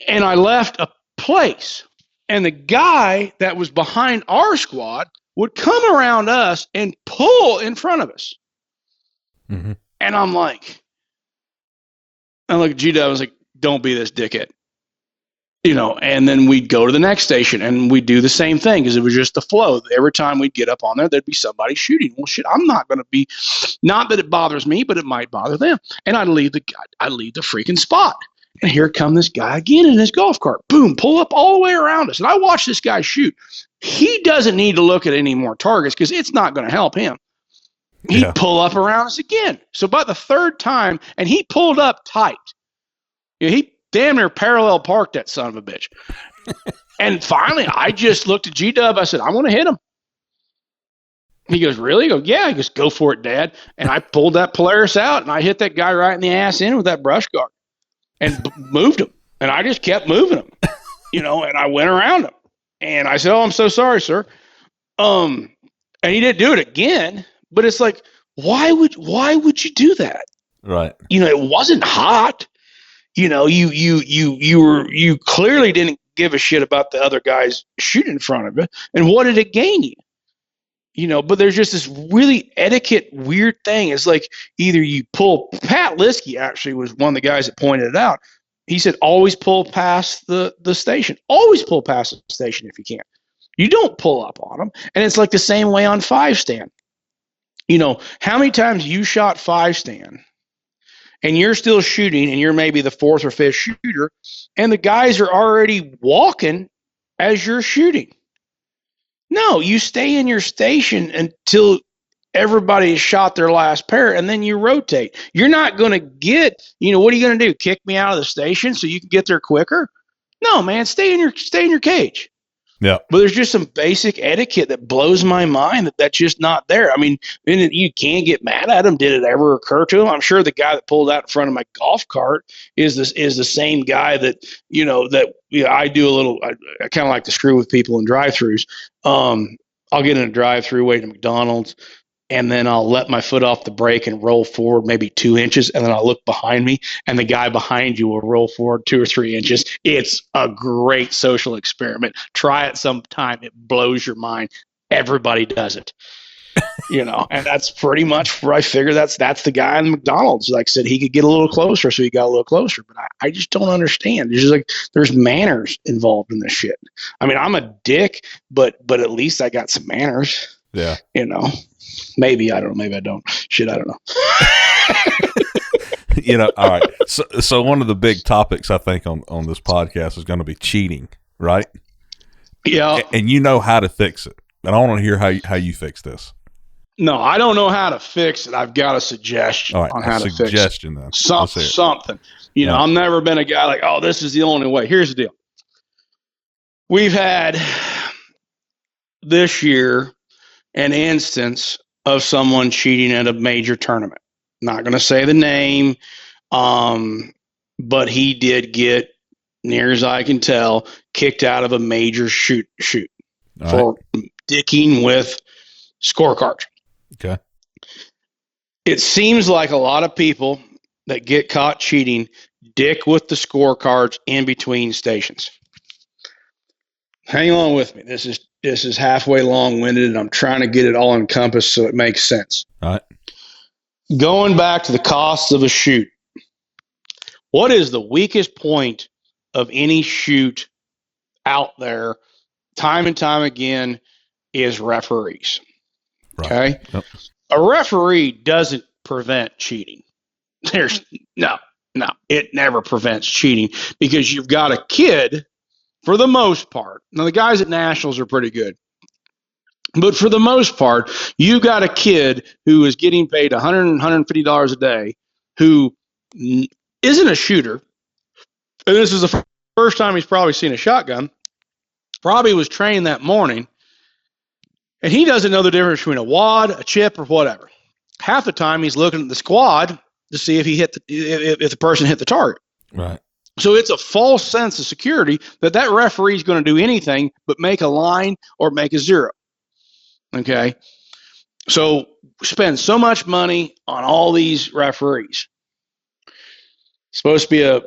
And I left a place. And the guy that was behind our squad would come around us and pull in front of us. Mm-hmm. And I'm like, And look, G-Dub was like, don't be this dickhead. And then we'd go to the next station and we'd do the same thing because it was just the flow. Every time we'd get up on there, there'd be somebody shooting. Well, shit, I'm not going to be, not that it bothers me, but it might bother them. And I'd leave the freaking spot. And here come this guy again in his golf cart. Boom, pull up all the way around us. And I watch this guy shoot. He doesn't need to look at any more targets because it's not going to help him. He'd pull up around us again. So about the third time, and he pulled up tight. He damn near parallel parked that son of a bitch. And finally, I just looked at G-Dub. I said, I want to hit him. He goes, really? I go, yeah. He goes, go for it, Dad. And I pulled that Polaris out, and I hit that guy right in the ass end with that brush guard and moved him. And I just kept moving him, and I went around him. And I said, oh, I'm so sorry, sir. And he didn't do it again. But it's like, why would you do that? Right. It wasn't hot. You clearly didn't give a shit about the other guys shooting in front of you. And what did it gain you? But there's just this really etiquette weird thing. It's like either you pull. Pat Liskey actually was one of the guys that pointed it out. He said, always pull past the station. Always pull past the station if you can. You don't pull up on them. And it's like the same way on 5-stand. How many times you shot 5-stand and you're still shooting and you're maybe the fourth or fifth shooter and the guys are already walking as you're shooting? No, you stay in your station until everybody has shot their last pair and then you rotate. You're not going to get, what are you going to do? Kick me out of the station so you can get there quicker? No, man, stay in your cage. Yeah. But there's just some basic etiquette that blows my mind that's just not there. I mean, you can't get mad at him. Did it ever occur to him? I'm sure the guy that pulled out in front of my golf cart is the same guy that, I do a little, I kind of like to screw with people in drive-thrus. I'll get in a drive-thru waiting at McDonald's, and then I'll let my foot off the brake and roll forward maybe 2 inches, and then I'll look behind me, and the guy behind you will roll forward 2 or 3 inches. It's a great social experiment. Try it sometime. It blows your mind. Everybody does it. And that's pretty much where I figure that's the guy in McDonald's. Like I said, he could get a little closer, so he got a little closer. But I just don't understand. It's just like there's manners involved in this shit. I mean, I'm a dick, but at least I got some manners. Yeah. Maybe I don't know. Maybe I don't. Shit, I don't know. All right. So one of the big topics I think on this podcast is going to be cheating, right? Yeah. And you know how to fix it. And I want to hear how you fix this. No, I don't know how to fix it. I've got a suggestion on how to fix it. Suggestion then. Something. I've never been a guy like, oh, this is the only way. Here's the deal. We've had this year an instance of someone cheating at a major tournament. Not going to say the name, but he did get, near as I can tell, kicked out of a major shoot for dicking with scorecards. Okay. It seems like a lot of people that get caught cheating dick with the scorecards in between stations. Hang on with me. This is halfway long-winded, and I'm trying to get it all encompassed so it makes sense. All right. Going back to the costs of a shoot, what is the weakest point of any shoot out there, time and time again, is referees. Right. Okay? Yep. A referee doesn't prevent cheating. There's no, it never prevents cheating because you've got a kid, for the most part. Now, the guys at Nationals are pretty good. But for the most part, you got a kid who is getting paid $100, $150 a day who isn't a shooter. And this is the first time he's probably seen a shotgun. Probably was trained that morning. And he doesn't know the difference between a wad, a chip, or whatever. Half the time he's looking at the squad to see if if the person hit the target. Right. So it's a false sense of security that referee is going to do anything but make a line or make a zero. Okay. So spend so much money on all these referees. It's supposed to be a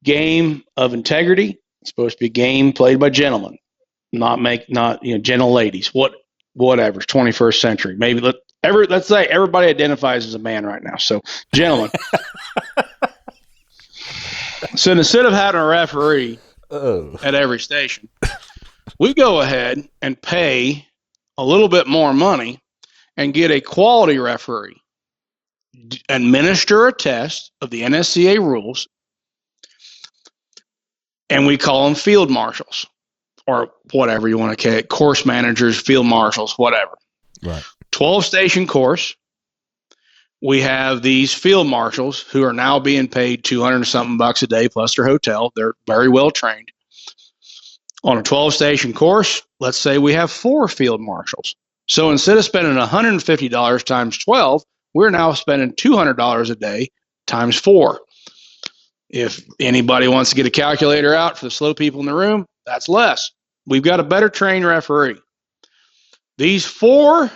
game of integrity. It's supposed to be a game played by gentlemen, not gentle ladies. Whatever. It's 21st century. Maybe let's say everybody identifies as a man right now. So gentlemen. So instead of having a referee at every station, we go ahead and pay a little bit more money and get a quality referee, administer a test of the NSCA rules, and we call them field marshals or whatever you want to call it, course managers, field marshals, whatever. Right. 12-station course. We have these field marshals who are now being paid $200-something a day plus their hotel. They're very well trained. On a 12-station course, let's say we have 4 field marshals. So instead of spending $150 times 12, we're now spending $200 a day times 4. If anybody wants to get a calculator out for the slow people in the room, that's less. We've got a better trained referee. These 4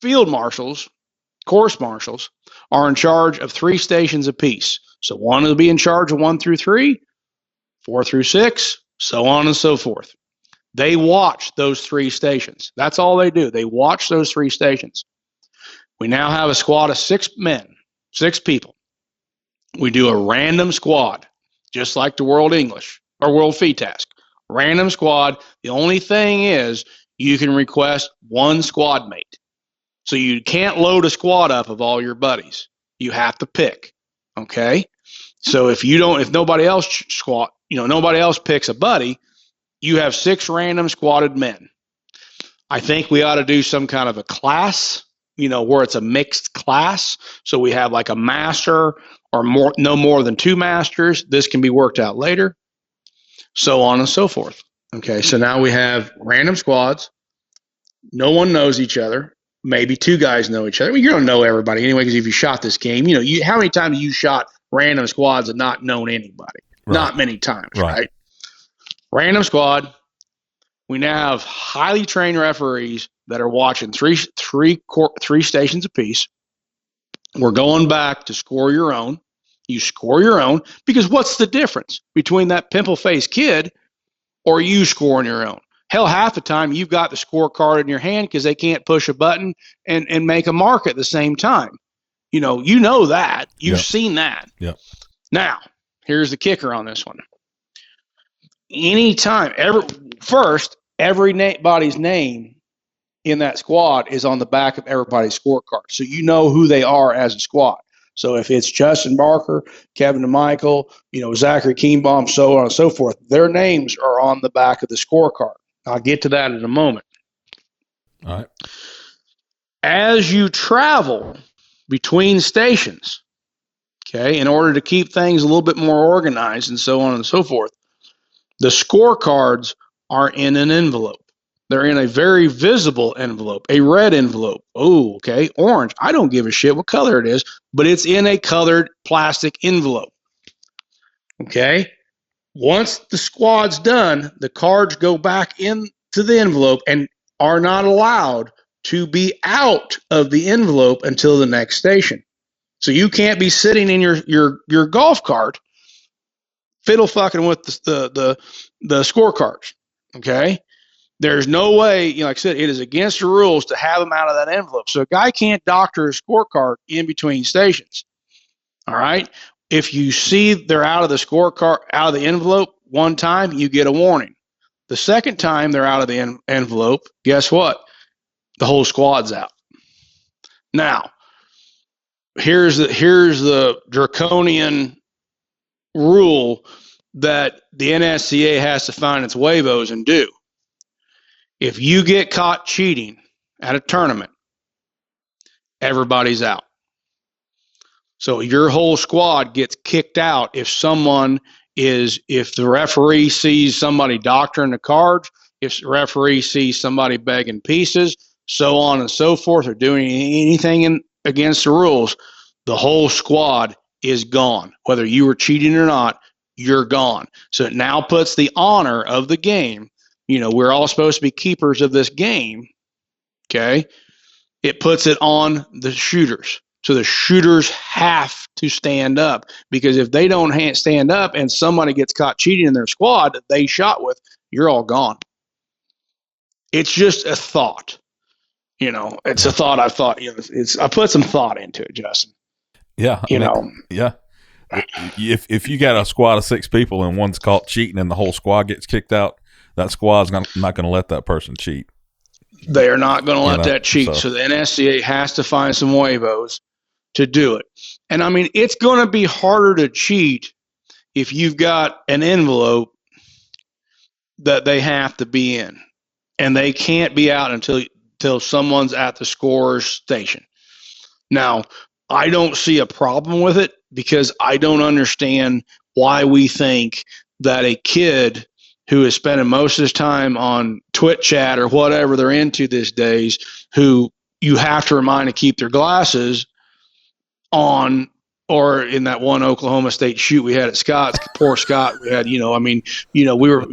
field marshals, course marshals, are in charge of 3 stations apiece. So one will be in charge of 1 through 3, 4 through 6, so on and so forth. They watch those 3 stations. That's all they do. They watch those 3 stations. We now have a squad of 6 men, 6 people. We do a random squad, just like the World English or World FETASC. Random squad. The only thing is you can request 1 squad mate. So you can't load a squad up of all your buddies. You have to pick. Okay? So if nobody else picks a buddy, you have 6 random squatted men. I think we ought to do some kind of a class, where it's a mixed class. So we have like a master or no more than 2 masters. This can be worked out later, so on and so forth. Okay, so now we have random squads. No one knows each other. Maybe 2 guys know each other. I mean, you don't know everybody anyway, because if you shot this game, how many times have you shot random squads and not known anybody? Right. Not many times, right? Random squad. We now have highly trained referees that are watching three stations apiece. We're going back to score your own. You score your own, because what's the difference between that pimple-faced kid or you scoring your own? Hell, half the time you've got the scorecard in your hand because they can't push a button and make a mark at the same time. You know that. You've seen that. Yep. Now, here's the kicker on this one. Anytime, everybody's name in that squad is on the back of everybody's scorecard. So you know who they are as a squad. So if it's Justin Barker, Kevin DeMichael, Zachary Keenbaum, so on and so forth, their names are on the back of the scorecard. I'll get to that in a moment. All right. As you travel between stations, okay, in order to keep things a little bit more organized and so on and so forth, the scorecards are in an envelope. They're in a very visible envelope, a red envelope. Oh, okay, orange. I don't give a shit what color it is, but it's in a colored plastic envelope. Okay? Once the squad's done, the cards go back into the envelope and are not allowed to be out of the envelope until the next station. So you can't be sitting in your golf cart fiddle fucking with the scorecards. Okay? There's no way, like I said, it is against the rules to have them out of that envelope. So a guy can't doctor a scorecard in between stations. All right? If you see they're out of the scorecard, out of the envelope one time, you get a warning. The second time they're out of the envelope, guess what? The whole squad's out. Now, here's the draconian rule that the NSCA has to find its huevos and do. If you get caught cheating at a tournament, everybody's out. So your whole squad gets kicked out if the referee sees somebody doctoring the cards, if the referee sees somebody begging pieces, so on and so forth, or doing anything against the rules, the whole squad is gone. Whether you were cheating or not, you're gone. So it now puts the honor of the game. We're all supposed to be keepers of this game, okay? It puts it on the shooters. So the shooters have to stand up, because if they don't stand up and somebody gets caught cheating in their squad that they shot with, you're all gone. It's just a thought. It's a thought I thought. I put some thought into it, Justin. Yeah. Yeah. if you got a squad of 6 people and one's caught cheating and the whole squad gets kicked out, that squad's not going to let that person cheat. They are not going to let that cheat. So the NSCA has to find some waivos to do it. And I mean, it's going to be harder to cheat if you've got an envelope that they have to be in, and they can't be out until someone's at the scorer's station. Now, I don't see a problem with it because I don't understand why we think that a kid who is spending most of his time on Twitch chat or whatever they're into these days, who you have to remind to keep their glasses on, or in that one Oklahoma State shoot we had at Scott's, poor Scott, we had, we were,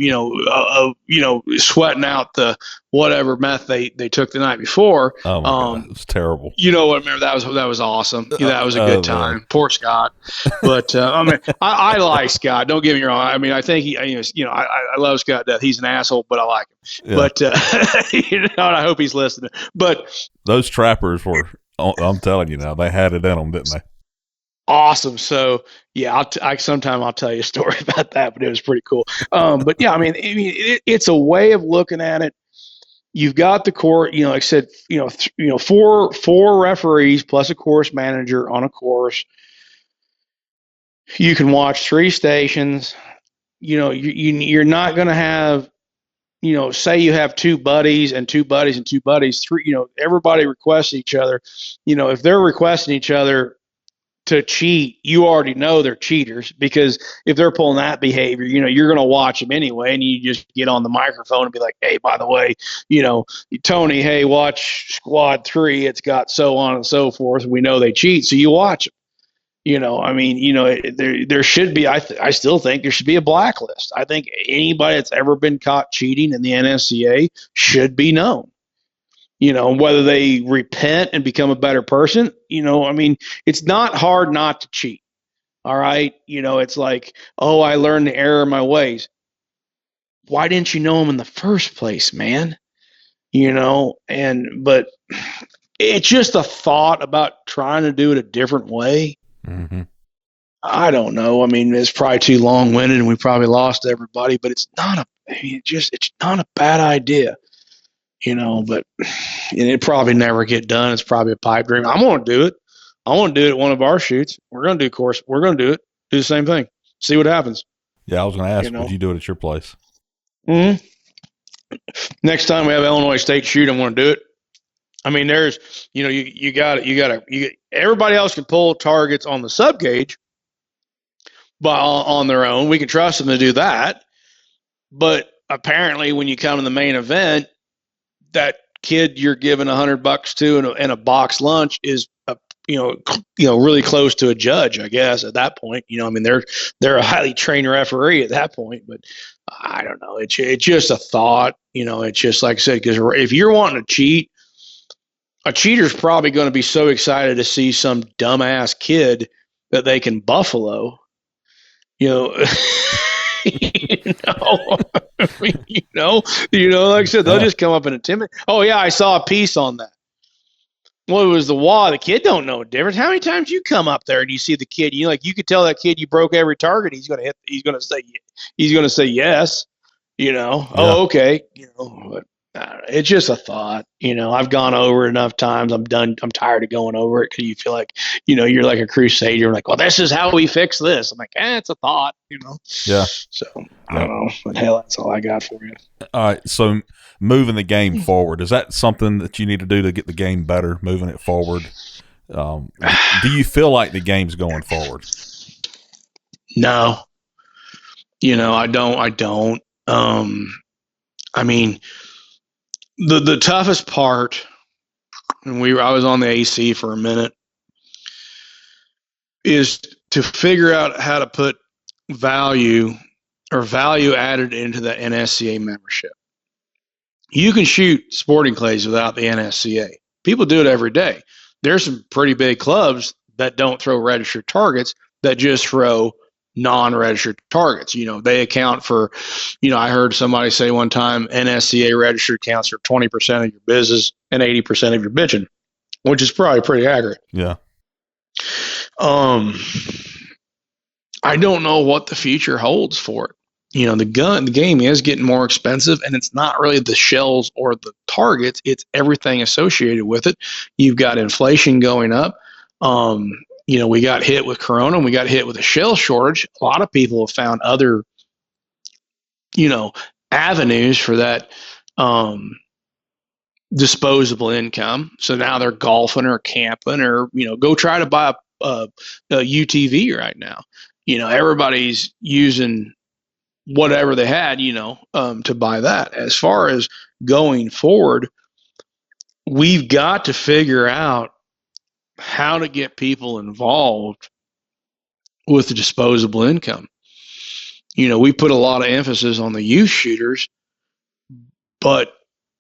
sweating out the whatever meth they took the night before. Oh my God, it was terrible. Remember that was awesome. That was a good time. Man. Poor Scott. But I like Scott. Don't get me wrong. I mean, I think I love Scott to death. He's an asshole, but I like him. Yeah. But and I hope he's listening. But those trappers were, I'm telling you now, they had it in them, didn't they? Awesome. So yeah, sometime I'll tell you a story about that, but it was pretty cool. But yeah, I mean, it's a way of looking at it. You've got the court, like I said, four referees plus a course manager on a course. You can watch 3 stations. You're not going to have, say you have 2 buddies and 2 buddies and 2 buddies, 3, everybody requests each other. If they're requesting each other to cheat, you already know they're cheaters, because if they're pulling that behavior, you're going to watch them anyway, and you just get on the microphone and be like, hey, by the way, Tony, hey, watch squad 3, it's got so on and so forth. We know they cheat, so you watch them. There should be, I still think there should be a blacklist. I think anybody that's ever been caught cheating in the NSCA should be known. Whether they repent and become a better person, it's not hard not to cheat. All right. It's like, oh, I learned the error of my ways. Why didn't you know them in the first place, man? But it's just a thought about trying to do it a different way. Mm-hmm. I don't know. I mean, it's probably too long-winded and we probably lost everybody, but it's not a bad idea. But it probably never get done. It's probably a pipe dream. I'm going to do it. I want to do it at one of our shoots. We're going to do course. We're going to do it. Do the same thing. See what happens. Yeah, I was going to ask, would you do it at your place? Mm-hmm. Next time we have Illinois State shoot, I'm going to do it. I mean, there's, you got everybody else can pull targets on the sub gauge, but on their own, we can trust them to do that. But apparently, when you come to the main event, that kid you're giving $100 to and a box lunch is really close to a judge, I guess, at that point. They're a highly trained referee at that point, but I don't know. It's just a thought. It's just like I said, because if you're wanting to cheat, a cheater's probably going to be so excited to see some dumbass kid that they can buffalo. Like I said, they'll just come up and intimidate. Oh yeah, I saw a piece on that. Well, it was the wall. The kid don't know a difference. How many times you come up there and you see the kid? You could tell that kid you broke every target. He's gonna say yes. Yeah. Oh, okay. But it's just a thought. I've gone over it enough times. I'm done. I'm tired of going over it because you feel like, you're like a crusader. You're like, well, this is how we fix this. I'm like, it's a thought. Yeah. So I don't know, but hell, that's all I got for you. All right. So moving the game forward, is that something that you need to do to get the game better? Moving it forward. Do you feel like the game's going forward? No. I don't. I mean, the toughest part, and I was on the AC for a minute, is to figure out how to put value added into the NSCA membership. You can shoot sporting clays without the NSCA. People do it every day. There's some pretty big clubs that don't throw registered targets, that just throw non-registered targets. They account for, I heard somebody say one time, NSCA registered accounts for 20% of your business and 80% of your bitching, which is probably pretty accurate. Yeah. I don't know what the future holds for it. The game is getting more expensive, and it's not really the shells or the targets, it's everything associated with it. You've got inflation going up. We got hit with Corona, and we got hit with a shell shortage. A lot of people have found other, avenues for that disposable income. So now they're golfing or camping or, go try to buy a UTV right now. Everybody's using whatever they had, to buy that. As far as going forward, we've got to figure out how to get people involved with the disposable income. We put a lot of emphasis on the youth shooters, but,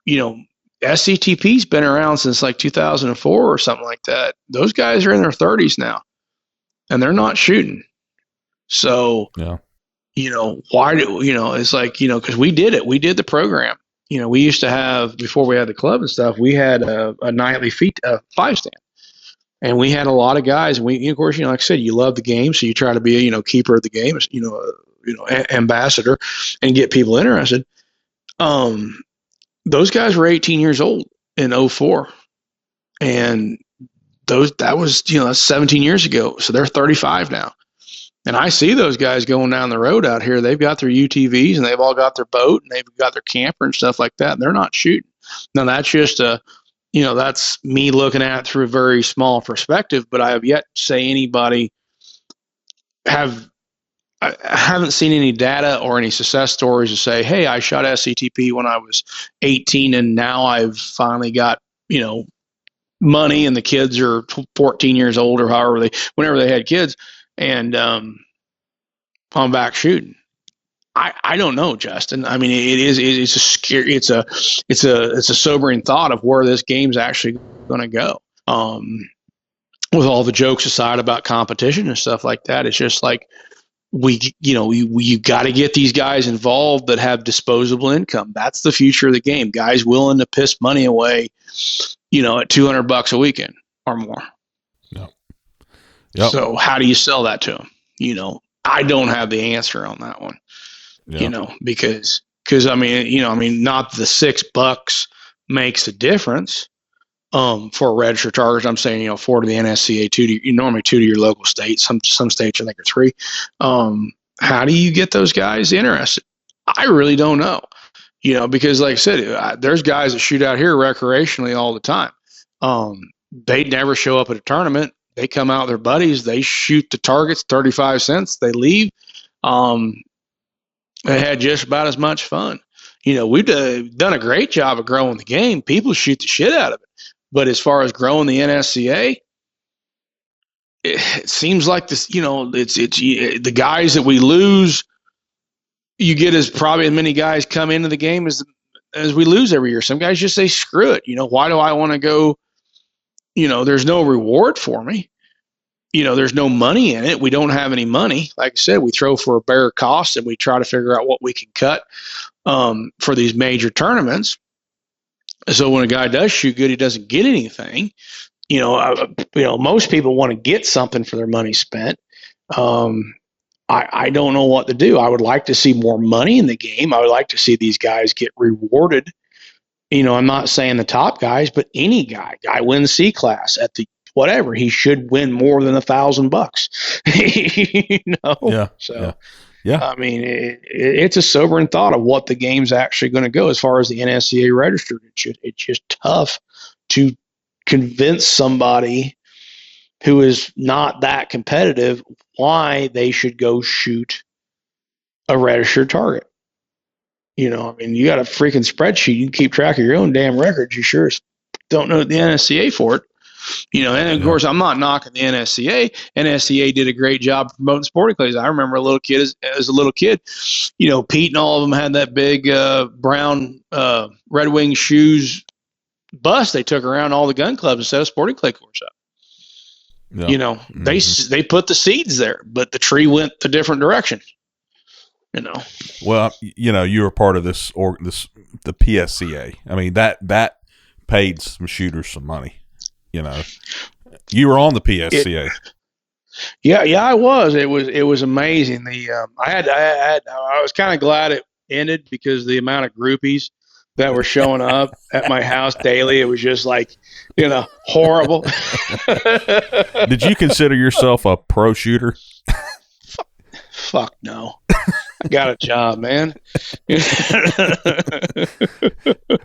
SCTP's been around since like 2004 or something like that. Those guys are in their 30s now, and they're not shooting. So, yeah. Why do, it's like, because we did it. We did the program. We used to have, before we had the club and stuff, we had a nightly five stand. And we had a lot of guys. And we, of course, like I said, you love the game, so you try to be a, keeper of the game, ambassador, and get people interested. Those guys were 18 years old in 2004, and that was that's 17 years ago. So they're 35 now. And I see those guys going down the road out here. They've got their UTVs and they've all got their boat and they've got their camper and stuff like that. And they're not shooting. Now that's just that's me looking at it through a very small perspective, but I have yet to say anybody I haven't seen any data or any success stories to say, hey, I shot SCTP when I was 18 and now I've finally got, money and the kids are 14 years old or whenever they had kids. And I'm back shooting. I don't know, Justin. I mean, it's a scary, it's a sobering thought of where this game's actually going to go. With all the jokes aside about competition and stuff like that, it's just like you got to get these guys involved that have disposable income. That's the future of the game. Guys willing to piss money away, at $200 a weekend or more. Yep. So how do you sell that to them? I don't have the answer on that one, because not the $6 makes a difference, for registered targets. I'm saying, 4 to the NSCA, 2 to, normally 2 to your local state. Some states I think are 3. How do you get those guys interested? I really don't know, because like I said, there's guys that shoot out here recreationally all the time. They never show up at a tournament. They come out with their buddies. They shoot the targets, 35 cents. They leave. They had just about as much fun. We've done a great job of growing the game. People shoot the shit out of it. But as far as growing the NSCA, it seems like this. It's the guys that we lose. You get probably as many guys come into the game as we lose every year. Some guys just say, screw it. Why do I want to go? There's no reward for me. There's no money in it. We don't have any money. Like I said, we throw for a bare cost and we try to figure out what we can cut for these major tournaments. So when a guy does shoot good, he doesn't get anything. Most people want to get something for their money spent. I don't know what to do. I would like to see more money in the game. I would like to see these guys get rewarded. I'm not saying the top guys, but any guy wins C class at the whatever, he should win more than $1,000. Yeah. So, yeah. I mean, it's a sobering thought of what the game's actually going to go as far as the NSCA registered. It's just tough to convince somebody who is not that competitive why they should go shoot a registered target. You got a freaking spreadsheet. You can keep track of your own damn records. You sure don't know the NSCA for it. And of course, I'm not knocking the NSCA. NSCA did a great job promoting sporting clays. I remember a little kid, as a little kid, Pete and all of them had that big brown Red Wing shoes bus they took around all the gun clubs and set a sporting clay course up. Yeah. They put the seeds there, but the tree went a different direction. Well, you were part of the PSCA. I mean, that paid some shooters some money. You were on the PSCA. Yeah, I was. It was amazing. I was kind of glad it ended because the amount of groupies that were showing up at my house daily, it was just like, horrible. Did you consider yourself a pro shooter? Fuck no. I got a job, man.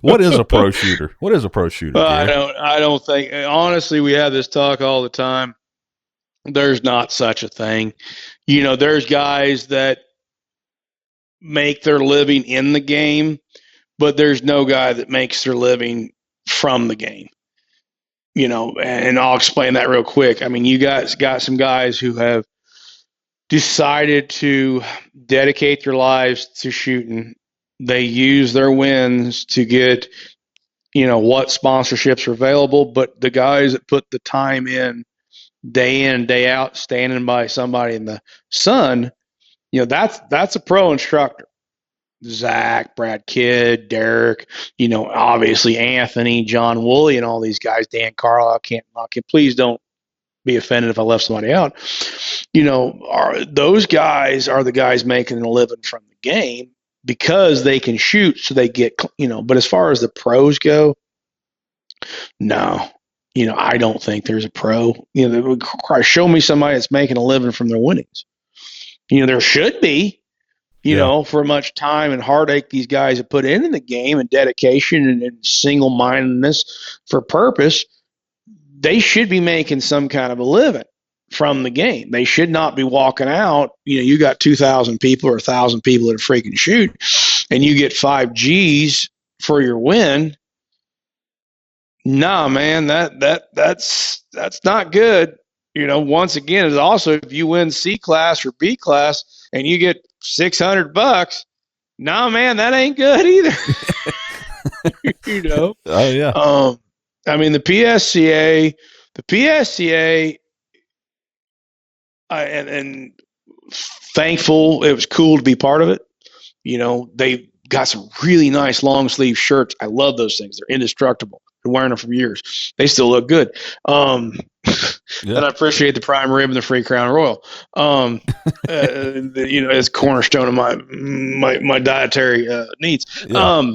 What is a pro shooter? What is a pro shooter? I don't think, honestly, we have this talk all the time. There's not such a thing. There's guys that make their living in the game, but there's no guy that makes their living from the game. And I'll explain that real quick. I mean, you guys got some guys who have decided to dedicate their lives to shooting. They use their wins to get, what sponsorships are available, but the guys that put the time in and day out, standing by somebody in the sun, that's a pro instructor. Zach, Brad Kidd, Derek, obviously Anthony, John Woolley, and all these guys, Dan Carl, I can't please don't be offended if I left somebody out. Those guys are the guys making a living from the game because they can shoot, so they get, but as far as the pros go, no, I don't think there's a pro. Show me somebody that's making a living from their winnings. There should be, for much time and heartache these guys have put into the game and dedication and single-mindedness for purpose. They should be making some kind of a living from the game. They should not be walking out. You got 2,000 people or 1,000 people that freaking shoot, and you get 5 G's for your win. Nah, man, that's not good. Once again, it's also if you win C class or B class and you get $600, nah, man, that ain't good either. Oh yeah. I mean, the PSCA, and thankful it was cool to be part of it. They got some really nice long sleeve shirts. I love those things. They're indestructible. Been wearing them for years. They still look good. And I appreciate the prime rib and the free Crown Royal. As cornerstone of my dietary needs. Yeah.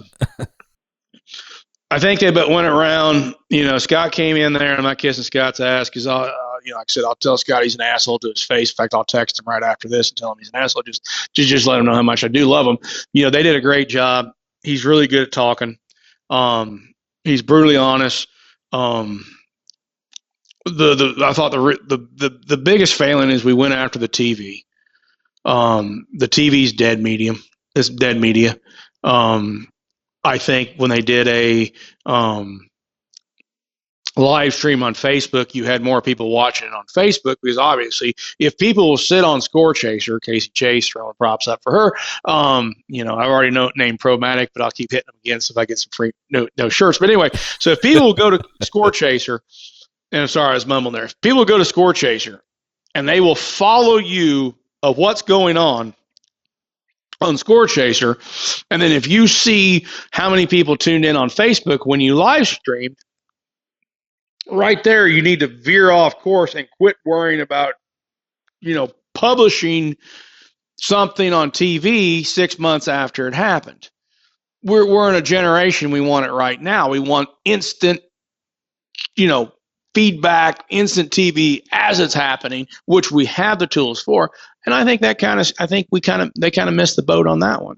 I think they went around. Scott came in there, and I'm not kissing Scott's ass because like I said, I'll tell Scott he's an asshole to his face. In fact, I'll text him right after this and tell him he's an asshole. Just let him know how much I do love him. They did a great job. He's really good at talking. He's brutally honest. I thought the biggest failing is we went after the TV. The TV's dead medium. It's dead media. I think when they did a live stream on Facebook, you had more people watching it on Facebook because obviously if people will sit on Score Chaser, Casey Chase, throwing props up for her, I've already named Promatic, but I'll keep hitting them again so if I get some free no shirts. But anyway, so if people will go to Score Chaser, and I'm sorry I was mumbling there, if people will go to Score Chaser and they will follow you of what's going on Score Chaser, and then if you see how many people tuned in on Facebook when you live streamed, right there you need to veer off course and quit worrying about publishing something on TV 6 months after it happened. We're in a generation, we want it right now. We want instant feedback, instant TV as it's happening, which we have the tools for. And I think they kind of missed the boat on that one.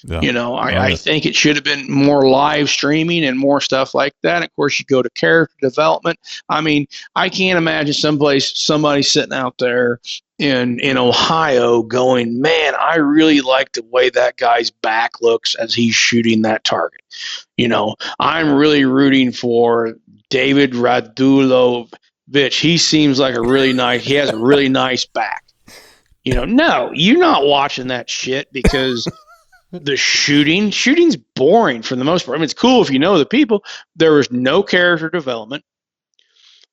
Yeah. I think it should have been more live streaming and more stuff like that. And of course, you go to character development. I mean, I can't imagine somebody sitting out there in Ohio going, man, I really like the way that guy's back looks as he's shooting that target. I'm really rooting for David Radulovic. He seems like he has a really nice back. No, you're not watching that shit because the shooting's boring for the most part. I mean, it's cool if you know the people. There was no character development.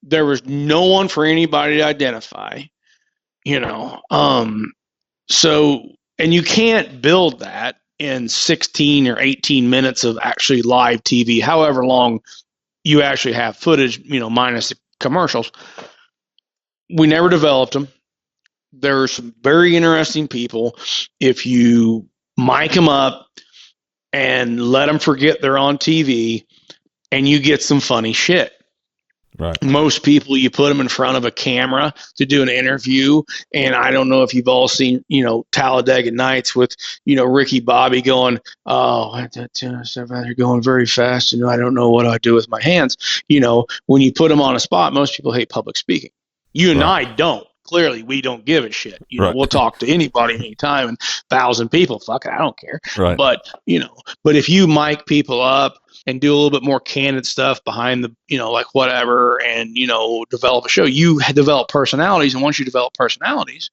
There was no one for anybody to identify, So, and you can't build that in 16 or 18 minutes of actually live TV, however long you actually have footage, minus the commercials. We never developed them. there are some very interesting people. If you mic them up and let them forget they're on TV, and you get some funny shit. Right. Most people, you put them in front of a camera to do an interview, and I don't know if you've all seen, Talladega Nights with, Ricky Bobby going, "Oh, they're going very fast, and I don't know what I do with my hands." When you put them on a spot, most people hate public speaking. You and I don't. Clearly, we don't give a shit. We'll talk to anybody anytime, and 1,000 people. Fuck it, I don't care. Right. But if you mic people up and do a little bit more candid stuff behind the, like whatever, and, develop a show, you develop personalities. And once you develop personalities,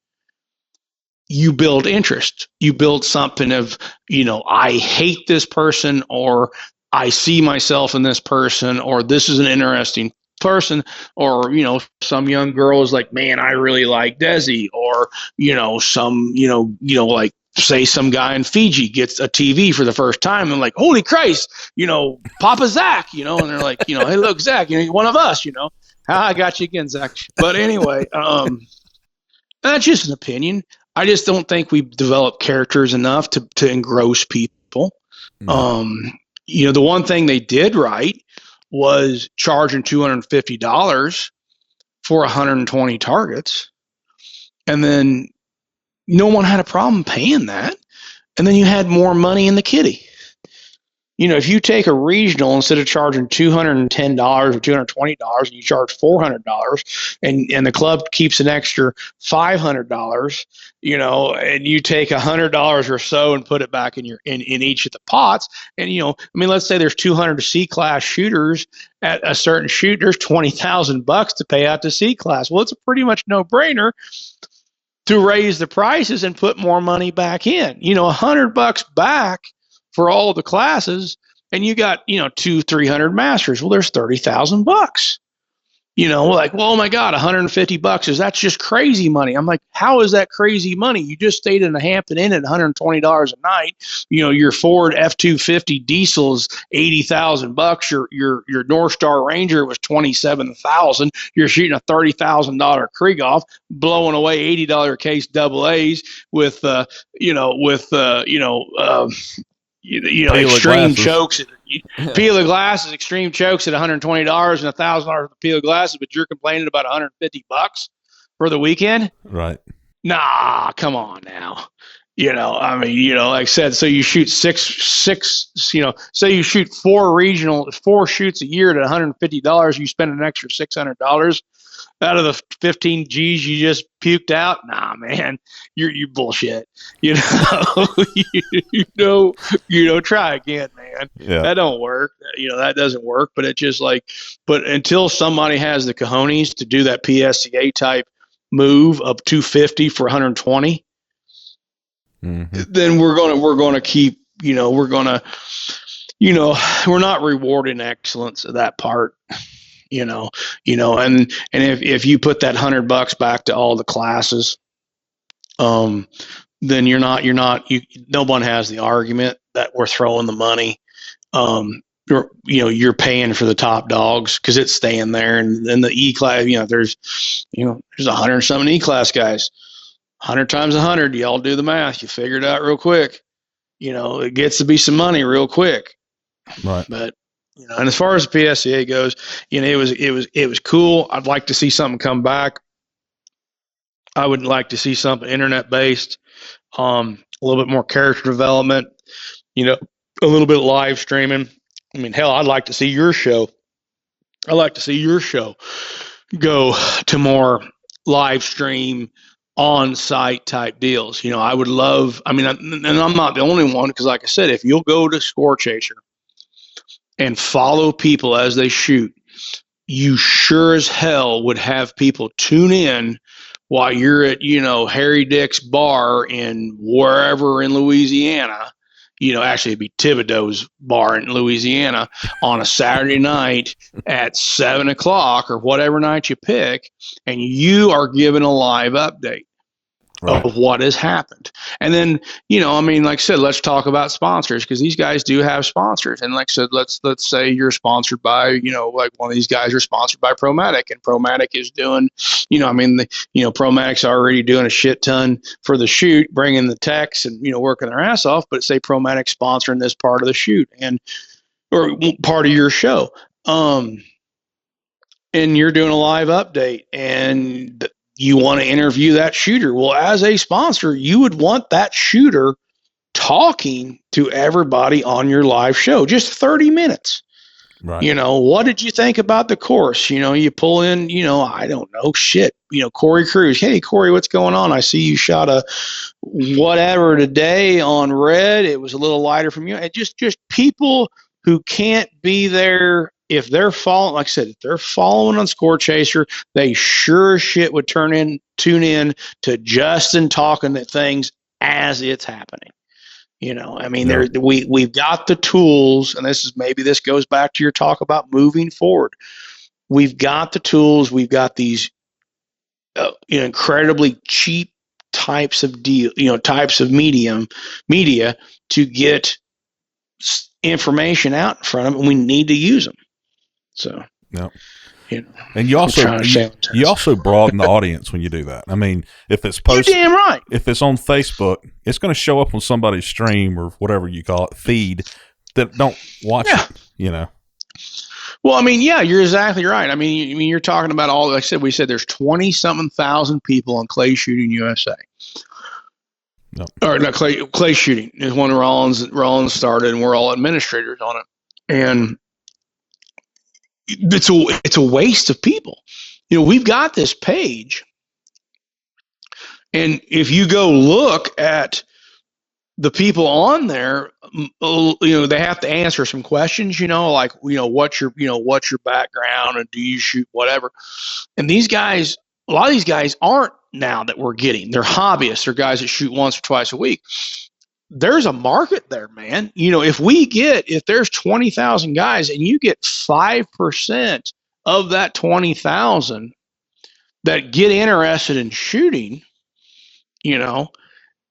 you build interest. You build something of, I hate this person, or I see myself in this person, or this is an interesting person, or, some young girl is like, man, I really like Desi, or, some, like, say some guy in Fiji gets a TV for the first time and like, holy Christ, Papa Zach, and they're like, hey, look, Zach, you're one of us, I got you again, Zach. But anyway, that's just an opinion. I just don't think we've developed characters enough to engross people. No. The one thing they did right was charging $250 for 120 targets. And then no one had a problem paying that. And then you had more money in the kitty. If you take a regional, instead of charging $210 or $220, and you charge $400, and the club keeps an extra $500, and you take $100 or so and put it back in each of the pots, and let's say there's 200 C-class shooters at a certain shoot, there's $20,000 to pay out to C-class. Well, it's a pretty much no-brainer to raise the prices and put more money back in. $100 back for all the classes, and you got 200-300 masters. Well, there's $30,000. Like, well, oh my God, $150 that's just crazy money. I'm like, how is that crazy money? You just stayed in the Hampton Inn at $120 a night. Your Ford F-250 diesel is $80,000. Your North Star Ranger was $27,000. You're shooting a $30,000 Krieghoff, blowing away $80 case double A's with extreme chokes. Peel of glasses, extreme chokes at $120 and $1,000 for peel of glasses, but you're complaining about $150 for the weekend? Right. Nah, come on now. Like I said, so you shoot so you shoot four shoots a year at $150, you spend an extra $600 out of the 15 G's you just puked out. Nah, man, you bullshit. Try again, man. Yeah. That don't work. That doesn't work. But it's just like, but until somebody has the cojones to do that PSCA type move of 250 for 120, then we're gonna keep. We're not rewarding excellence of that part. And if you put that $100 back to all the classes, then no one has the argument that we're throwing the money. You're paying for the top dogs because it's staying there. And then the E class, there's 100 something E class guys, 100 times 100. Y'all do the math. You figure it out real quick. It gets to be some money real quick. Right. But, and as far as the PSCA goes, it was cool. I'd like to see something come back. I would like to see something internet based, a little bit more character development, a little bit of live streaming. Hell, I'd like to see your show. I'd like to see your show go to more live stream on site type deals. I would love, and I'm not the only one, because like I said, if you'll go to Score Chaser and follow people as they shoot, you sure as hell would have people tune in while you're at, Harry Dick's bar in wherever in Louisiana. Actually it'd be Thibodeau's bar in Louisiana on a Saturday night at 7:00 or whatever night you pick, and you are given a live update. right. of what has happened. And then, I mean, like I said, let's talk about sponsors, because these guys do have sponsors. And like I said, let's say you're sponsored by, like one of these guys are sponsored by Promatic, and Promatic is doing, Promatic's already doing a shit ton for the shoot, bringing the techs and, working their ass off. But say Promatic sponsoring this part of the shoot or part of your show. And you're doing a live update, and you want to interview that shooter. Well, as a sponsor, you would want that shooter talking to everybody on your live show, just 30 minutes. Right. What did you think about the course? You pull in, I don't know, shit. Corey Cruz. Hey, Corey, what's going on? I see you shot a whatever today on red. It was a little lighter from you. And just people who can't be there. If they're following, like I said, if they're following on Score Chaser, they sure as shit would tune in to Justin talking to things as it's happening. I mean, we've got the tools, and this goes back to your talk about moving forward. We've got the tools. We've got these incredibly cheap types of types of media to get information out in front of them, and we need to use them. So, and you also broaden the audience when you do that. I mean, if it's posted, you're damn right. If it's on Facebook, it's going to show up on somebody's stream or whatever you call it, feed, that don't watch it. Well, I mean, you're exactly right. I mean, you're talking about all. Like I said, we said there's 20-something thousand people on Clay Shooting USA. No. Or not Clay Shooting is when Rollins started, and we're all administrators on it, and it's a waste of people. We've got this page, and if you go look at the people on there, they have to answer some questions, like, what's your background, and do you shoot whatever. And these guys, a lot of these guys aren't now that we're getting. They're hobbyists. They're guys that shoot once or twice a week. There's a market there, man. If there's 20,000 guys and you get 5% of that 20,000 that get interested in shooting, bring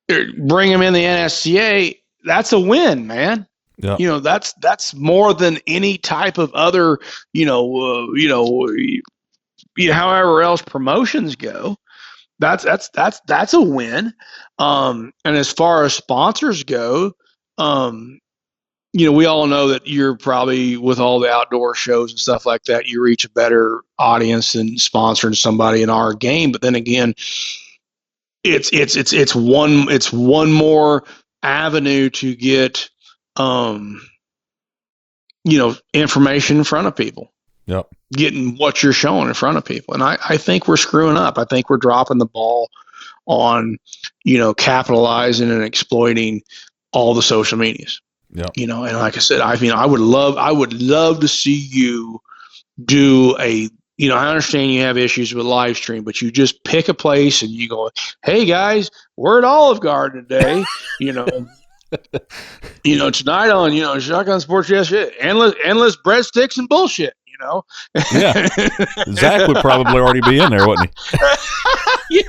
them in the NSCA, that's a win, man. Yeah. That's more than any type of other, however else promotions go. That's a win. And as far as sponsors go, we all know that you're probably, with all the outdoor shows and stuff like that, you reach a better audience than sponsoring somebody in our game. But then again, it's one more avenue to get information in front of people. Yep. Getting what you're showing in front of people. And I think we're screwing up. I think we're dropping the ball on, capitalizing and exploiting all the social medias. Yep. And like I said, I would love to see you do I understand you have issues with live stream, but you just pick a place and you go, hey guys, we're at Olive Garden today, tonight on, Shotgun Sports yesterday, endless breadsticks and bullshit. Yeah, Zach would probably already be in there, wouldn't he?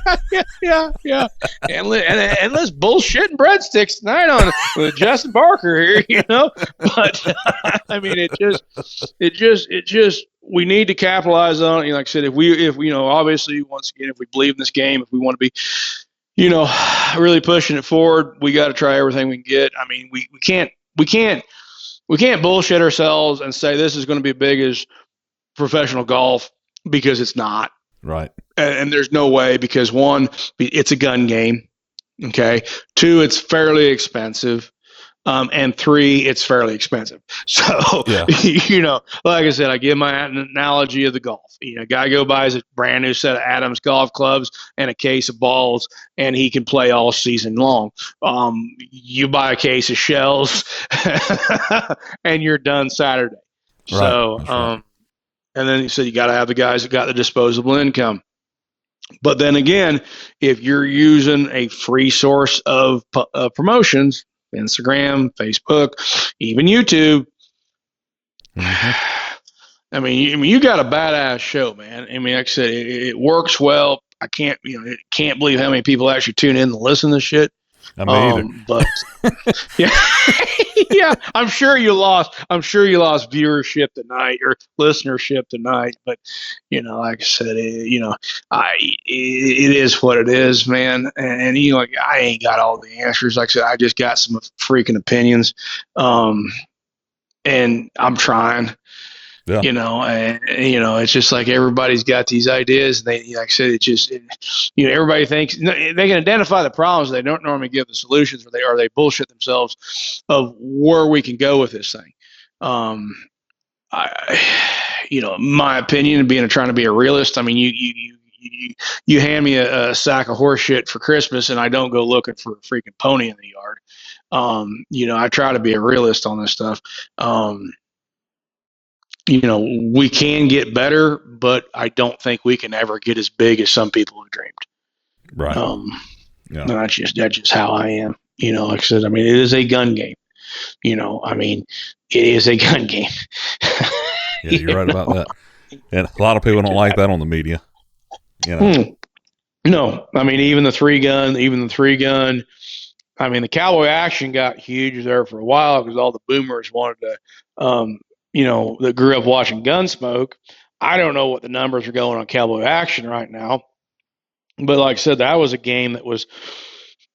Yeah. Endless bullshit and breadsticks tonight on with Justin Barker here, But I mean, it just we need to capitalize on it. Like I said, if we obviously, once again, if we believe in this game, if we want to be, really pushing it forward, we got to try everything we can get. I mean, we can't bullshit ourselves and say this is going to be big as professional golf, because it's not. Right. And there's no way, because one, it's a gun game. Okay. Two, it's fairly expensive. And three, it's fairly expensive. So, yeah. Like I said, I give my analogy of the golf. A guy buys a brand new set of Adams golf clubs and a case of balls, and he can play all season long. You buy a case of shells and you're done Saturday. Right. So, right. And then he said, you got to have the guys that got the disposable income. But then again, if you're using a free source of promotions, Instagram, Facebook, even YouTube, I mean, you got a badass show, man. I mean, like I said, it works well. I can't believe how many people actually tune in and listen to shit. I mean, But yeah, yeah, I'm sure you lost viewership tonight or listenership tonight. But like I said, it is what it is, man. And I ain't got all the answers. Like I said, I just got some freaking opinions, and I'm trying. yeah. It's just like everybody's got these ideas. And they, like I said, everybody thinks they can identify the problems. They don't normally give the solutions, or they bullshit themselves of where we can go with this thing. My opinion, trying to be a realist. I mean, you hand me a sack of horse shit for Christmas, and I don't go looking for a freaking pony in the yard. I try to be a realist on this stuff. We can get better, but I don't think we can ever get as big as some people have dreamed. Right. Yeah. That's just how I am. Like I said, I mean, it is a gun game. It is a gun game. Yeah, you're right about that. And a lot of people don't like that on the media. No, I mean, even the three gun. I mean, the cowboy action got huge there for a while because all the boomers wanted to, that grew up watching Gunsmoke. I don't know what the numbers are going on cowboy action right now, but like I said, that was a game that was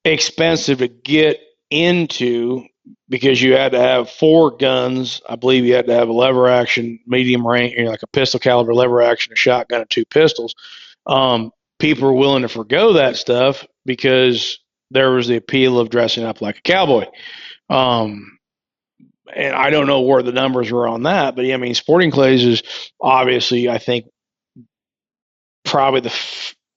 expensive to get into because you had to have 4 guns. I believe you had to have a lever action, medium range, like a pistol caliber lever action, a shotgun, and 2 pistols. People were willing to forgo that stuff because there was the appeal of dressing up like a cowboy. And I don't know where the numbers were on that, but I mean, sporting clays is obviously, I think, probably the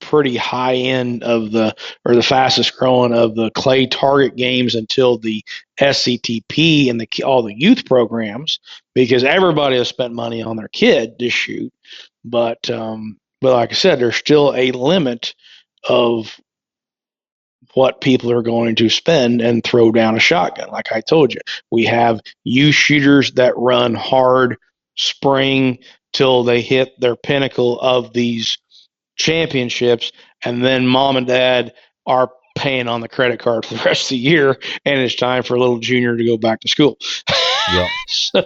pretty high end of the fastest growing of the clay target games until the SCTP and all the youth programs, because everybody has spent money on their kid to shoot. But like I said, there's still a limit of what people are going to spend and throw down a shotgun. Like I told you, we have youth shooters that run hard spring till they hit their pinnacle of these championships, and then mom and dad are paying on the credit card for the rest of the year, and it's time for a little junior to go back to school. Yeah. So,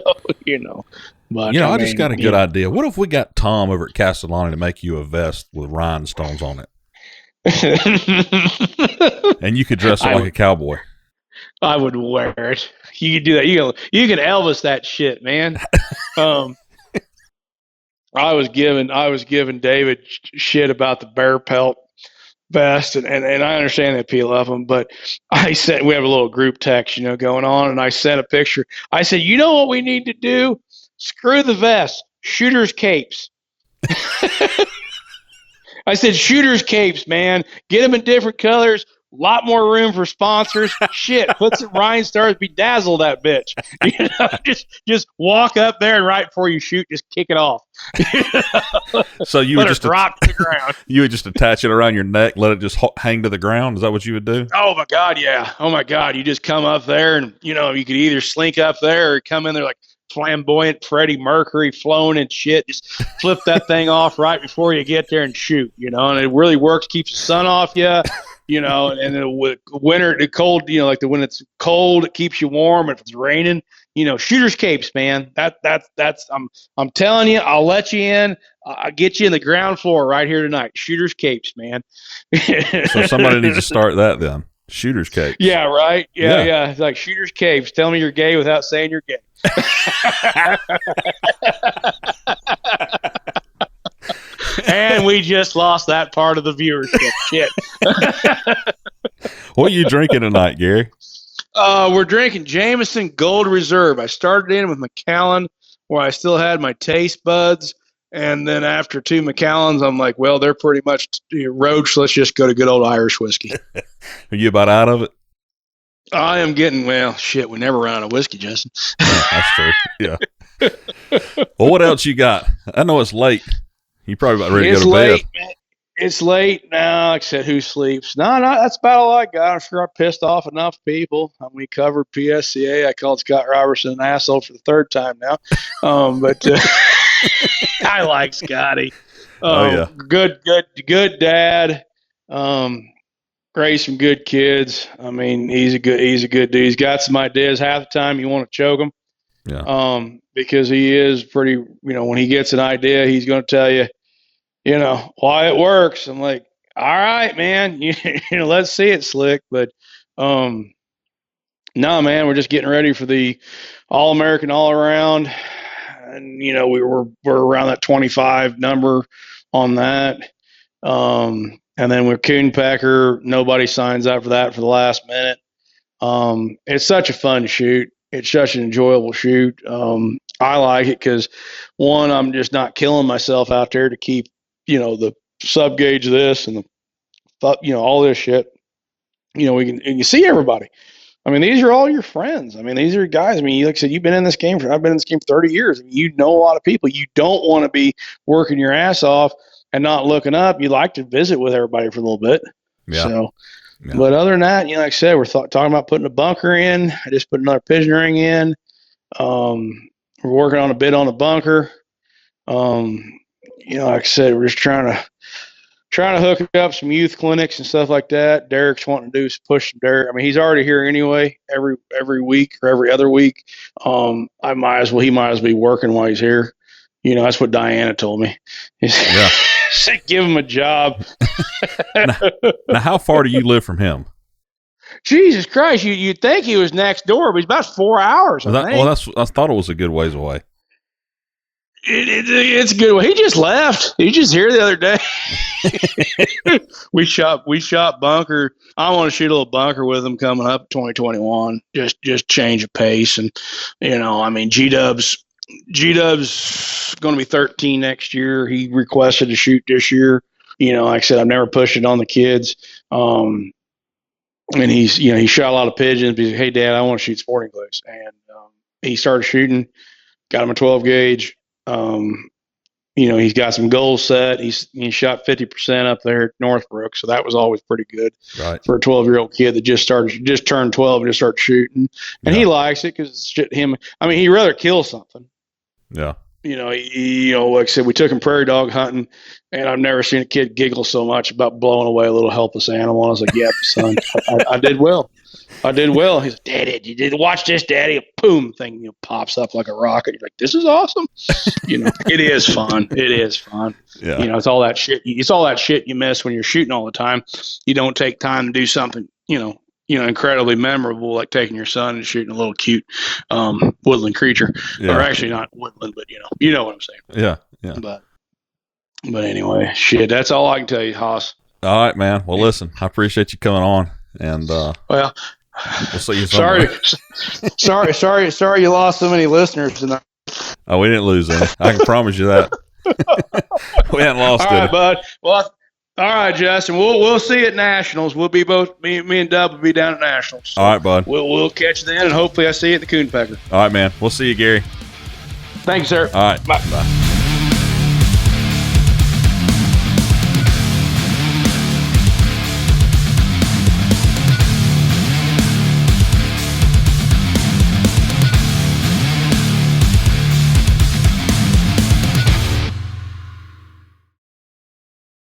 but I just got a good idea. What if we got Tom over at Castellani to make you a vest with rhinestones on it? And you could dress up like a cowboy. I would wear it. You could do that. You can Elvis that shit, man. I was giving David shit about the bear pelt vest, and I understand the appeal of them, but I said, we have a little group text, going on, and I sent a picture. I said, you know what we need to do? Screw the vest, shooters capes. I said, shooters capes, man. Get them in different colors. A lot more room for sponsors. Shit, put some rhinestones, bedazzle that bitch. Just walk up there and right before you shoot, just kick it off. So you would just drop to the ground. You would just attach it around your neck, let it just hang to the ground. Is that what you would do? Oh my God, yeah. Oh my God, you just come up there and you could either slink up there or come in there like flamboyant Freddie Mercury flowing and shit. Just flip that thing off right before you get there and shoot. And it really works. Keeps the sun off you. And then with winter, the cold, like when it's cold, it keeps you warm. If it's raining, shooters capes, man. That's I'm telling you, I'll let you in. I'll get you in the ground floor right here tonight. Shooters capes, man. So somebody needs to start that then. Shooters capes. Yeah, right. Yeah. It's like shooters capes. Tell me you're gay without saying you're gay. And we just lost that part of the viewership. Shit. What are you drinking tonight, Gary? We're drinking Jameson Gold Reserve. I started in with Macallan, where I still had my taste buds, and then after 2 Macallans, I'm like, well, they're pretty much roach. Let's just go to good old Irish whiskey. Are you about out of it? I am getting, shit, we never run out of whiskey, Justin. That's true. Yeah. Well, what else you got? I know it's late. You probably about ready to go to bed. Man. It's late now. Like I said, who sleeps? No, that's about all I got. I'm sure I pissed off enough people. We covered PSCA. I called Scott Robertson an asshole for the 3rd time now. But I like Scotty. Yeah. Good dad. Raised some good kids. I mean, he's a good dude. He's got some ideas. Half the time you want to choke him. Yeah. Because he is pretty, when he gets an idea, he's going to tell you, why it works. I'm like, all right, man, let's see it, Slick. But, no, man, we're just getting ready for the All-American all-around. And, we're around that 25 number on that. And then we're coon pecker. Nobody signs up for that for the last minute. It's such a fun shoot. It's such an enjoyable shoot. I like it because, one, I'm just not killing myself out there to keep, the sub gauge this and all this shit. You can see everybody. I mean, these are all your friends. I mean, these are guys. I mean, like I said, I've been in this game for 30 years. I mean, you know a lot of people. You don't want to be working your ass off and not looking up. You like to visit with everybody for a little bit. Yeah. So, yeah. But other than that, like I said, we're talking about putting a bunker in. I just put another pigeon ring in. We're working on a bid on the bunker. Like I said, we're just trying to hook up some youth clinics and stuff like that. Derek's wanting to push some dirt. I mean, he's already here anyway, every week or every other week. He might as well be working while he's here. That's what Diana told me. Yeah. Give him a job. now, how far do you live from him? Jesus Christ, you'd think he was next door, but he's about 4 hours. I thought it was a good ways away. It's a good way. He just left. He just here the other day. we shot bunker. I want to shoot a little bunker with him coming up 2021. Just change of pace. And, I mean, G-Dub's going to be 13 next year. He requested to shoot this year. Like I said, I've never pushed it on the kids. And he's, he shot a lot of pigeons. He's like, hey, Dad, I want to shoot sporting clays. And he started shooting, got him a 12 gauge. He's got some goals set. He shot 50% up there at Northbrook, so that was always pretty good for a 12-year-old kid that just turned 12 and just started shooting. And he likes it because him. I mean, he'd rather kill something. Yeah. Like I said, we took him prairie dog hunting, and I've never seen a kid giggle so much about blowing away a little helpless animal. I was like, yeah, son, I did well. He's like, Daddy, you did watch this, Daddy. A boom thing, pops up like a rocket. You're like, this is awesome. It is fun. It is fun. Yeah. It's all that shit. It's all that shit you miss when you're shooting all the time. You don't take time to do something, incredibly memorable, like taking your son and shooting a little cute woodland creature, or actually not woodland, but you know what I'm saying. Yeah. Yeah. But anyway, shit. That's all I can tell you, Haas. All right, man. Well, listen, I appreciate you coming on, and we'll see you somewhere. Sorry you lost so many listeners tonight. Oh, we didn't lose any. I can promise you that. We hadn't lost any. All it. right, bud. Well, all right, Justin. We'll see you at Nationals. We'll be both me and Dub will be down at Nationals. So all right, bud. We'll catch you then, and hopefully I see you at the Coon Pecker. All right, man. We'll see you, Gary. Thank you, sir. All right. Bye.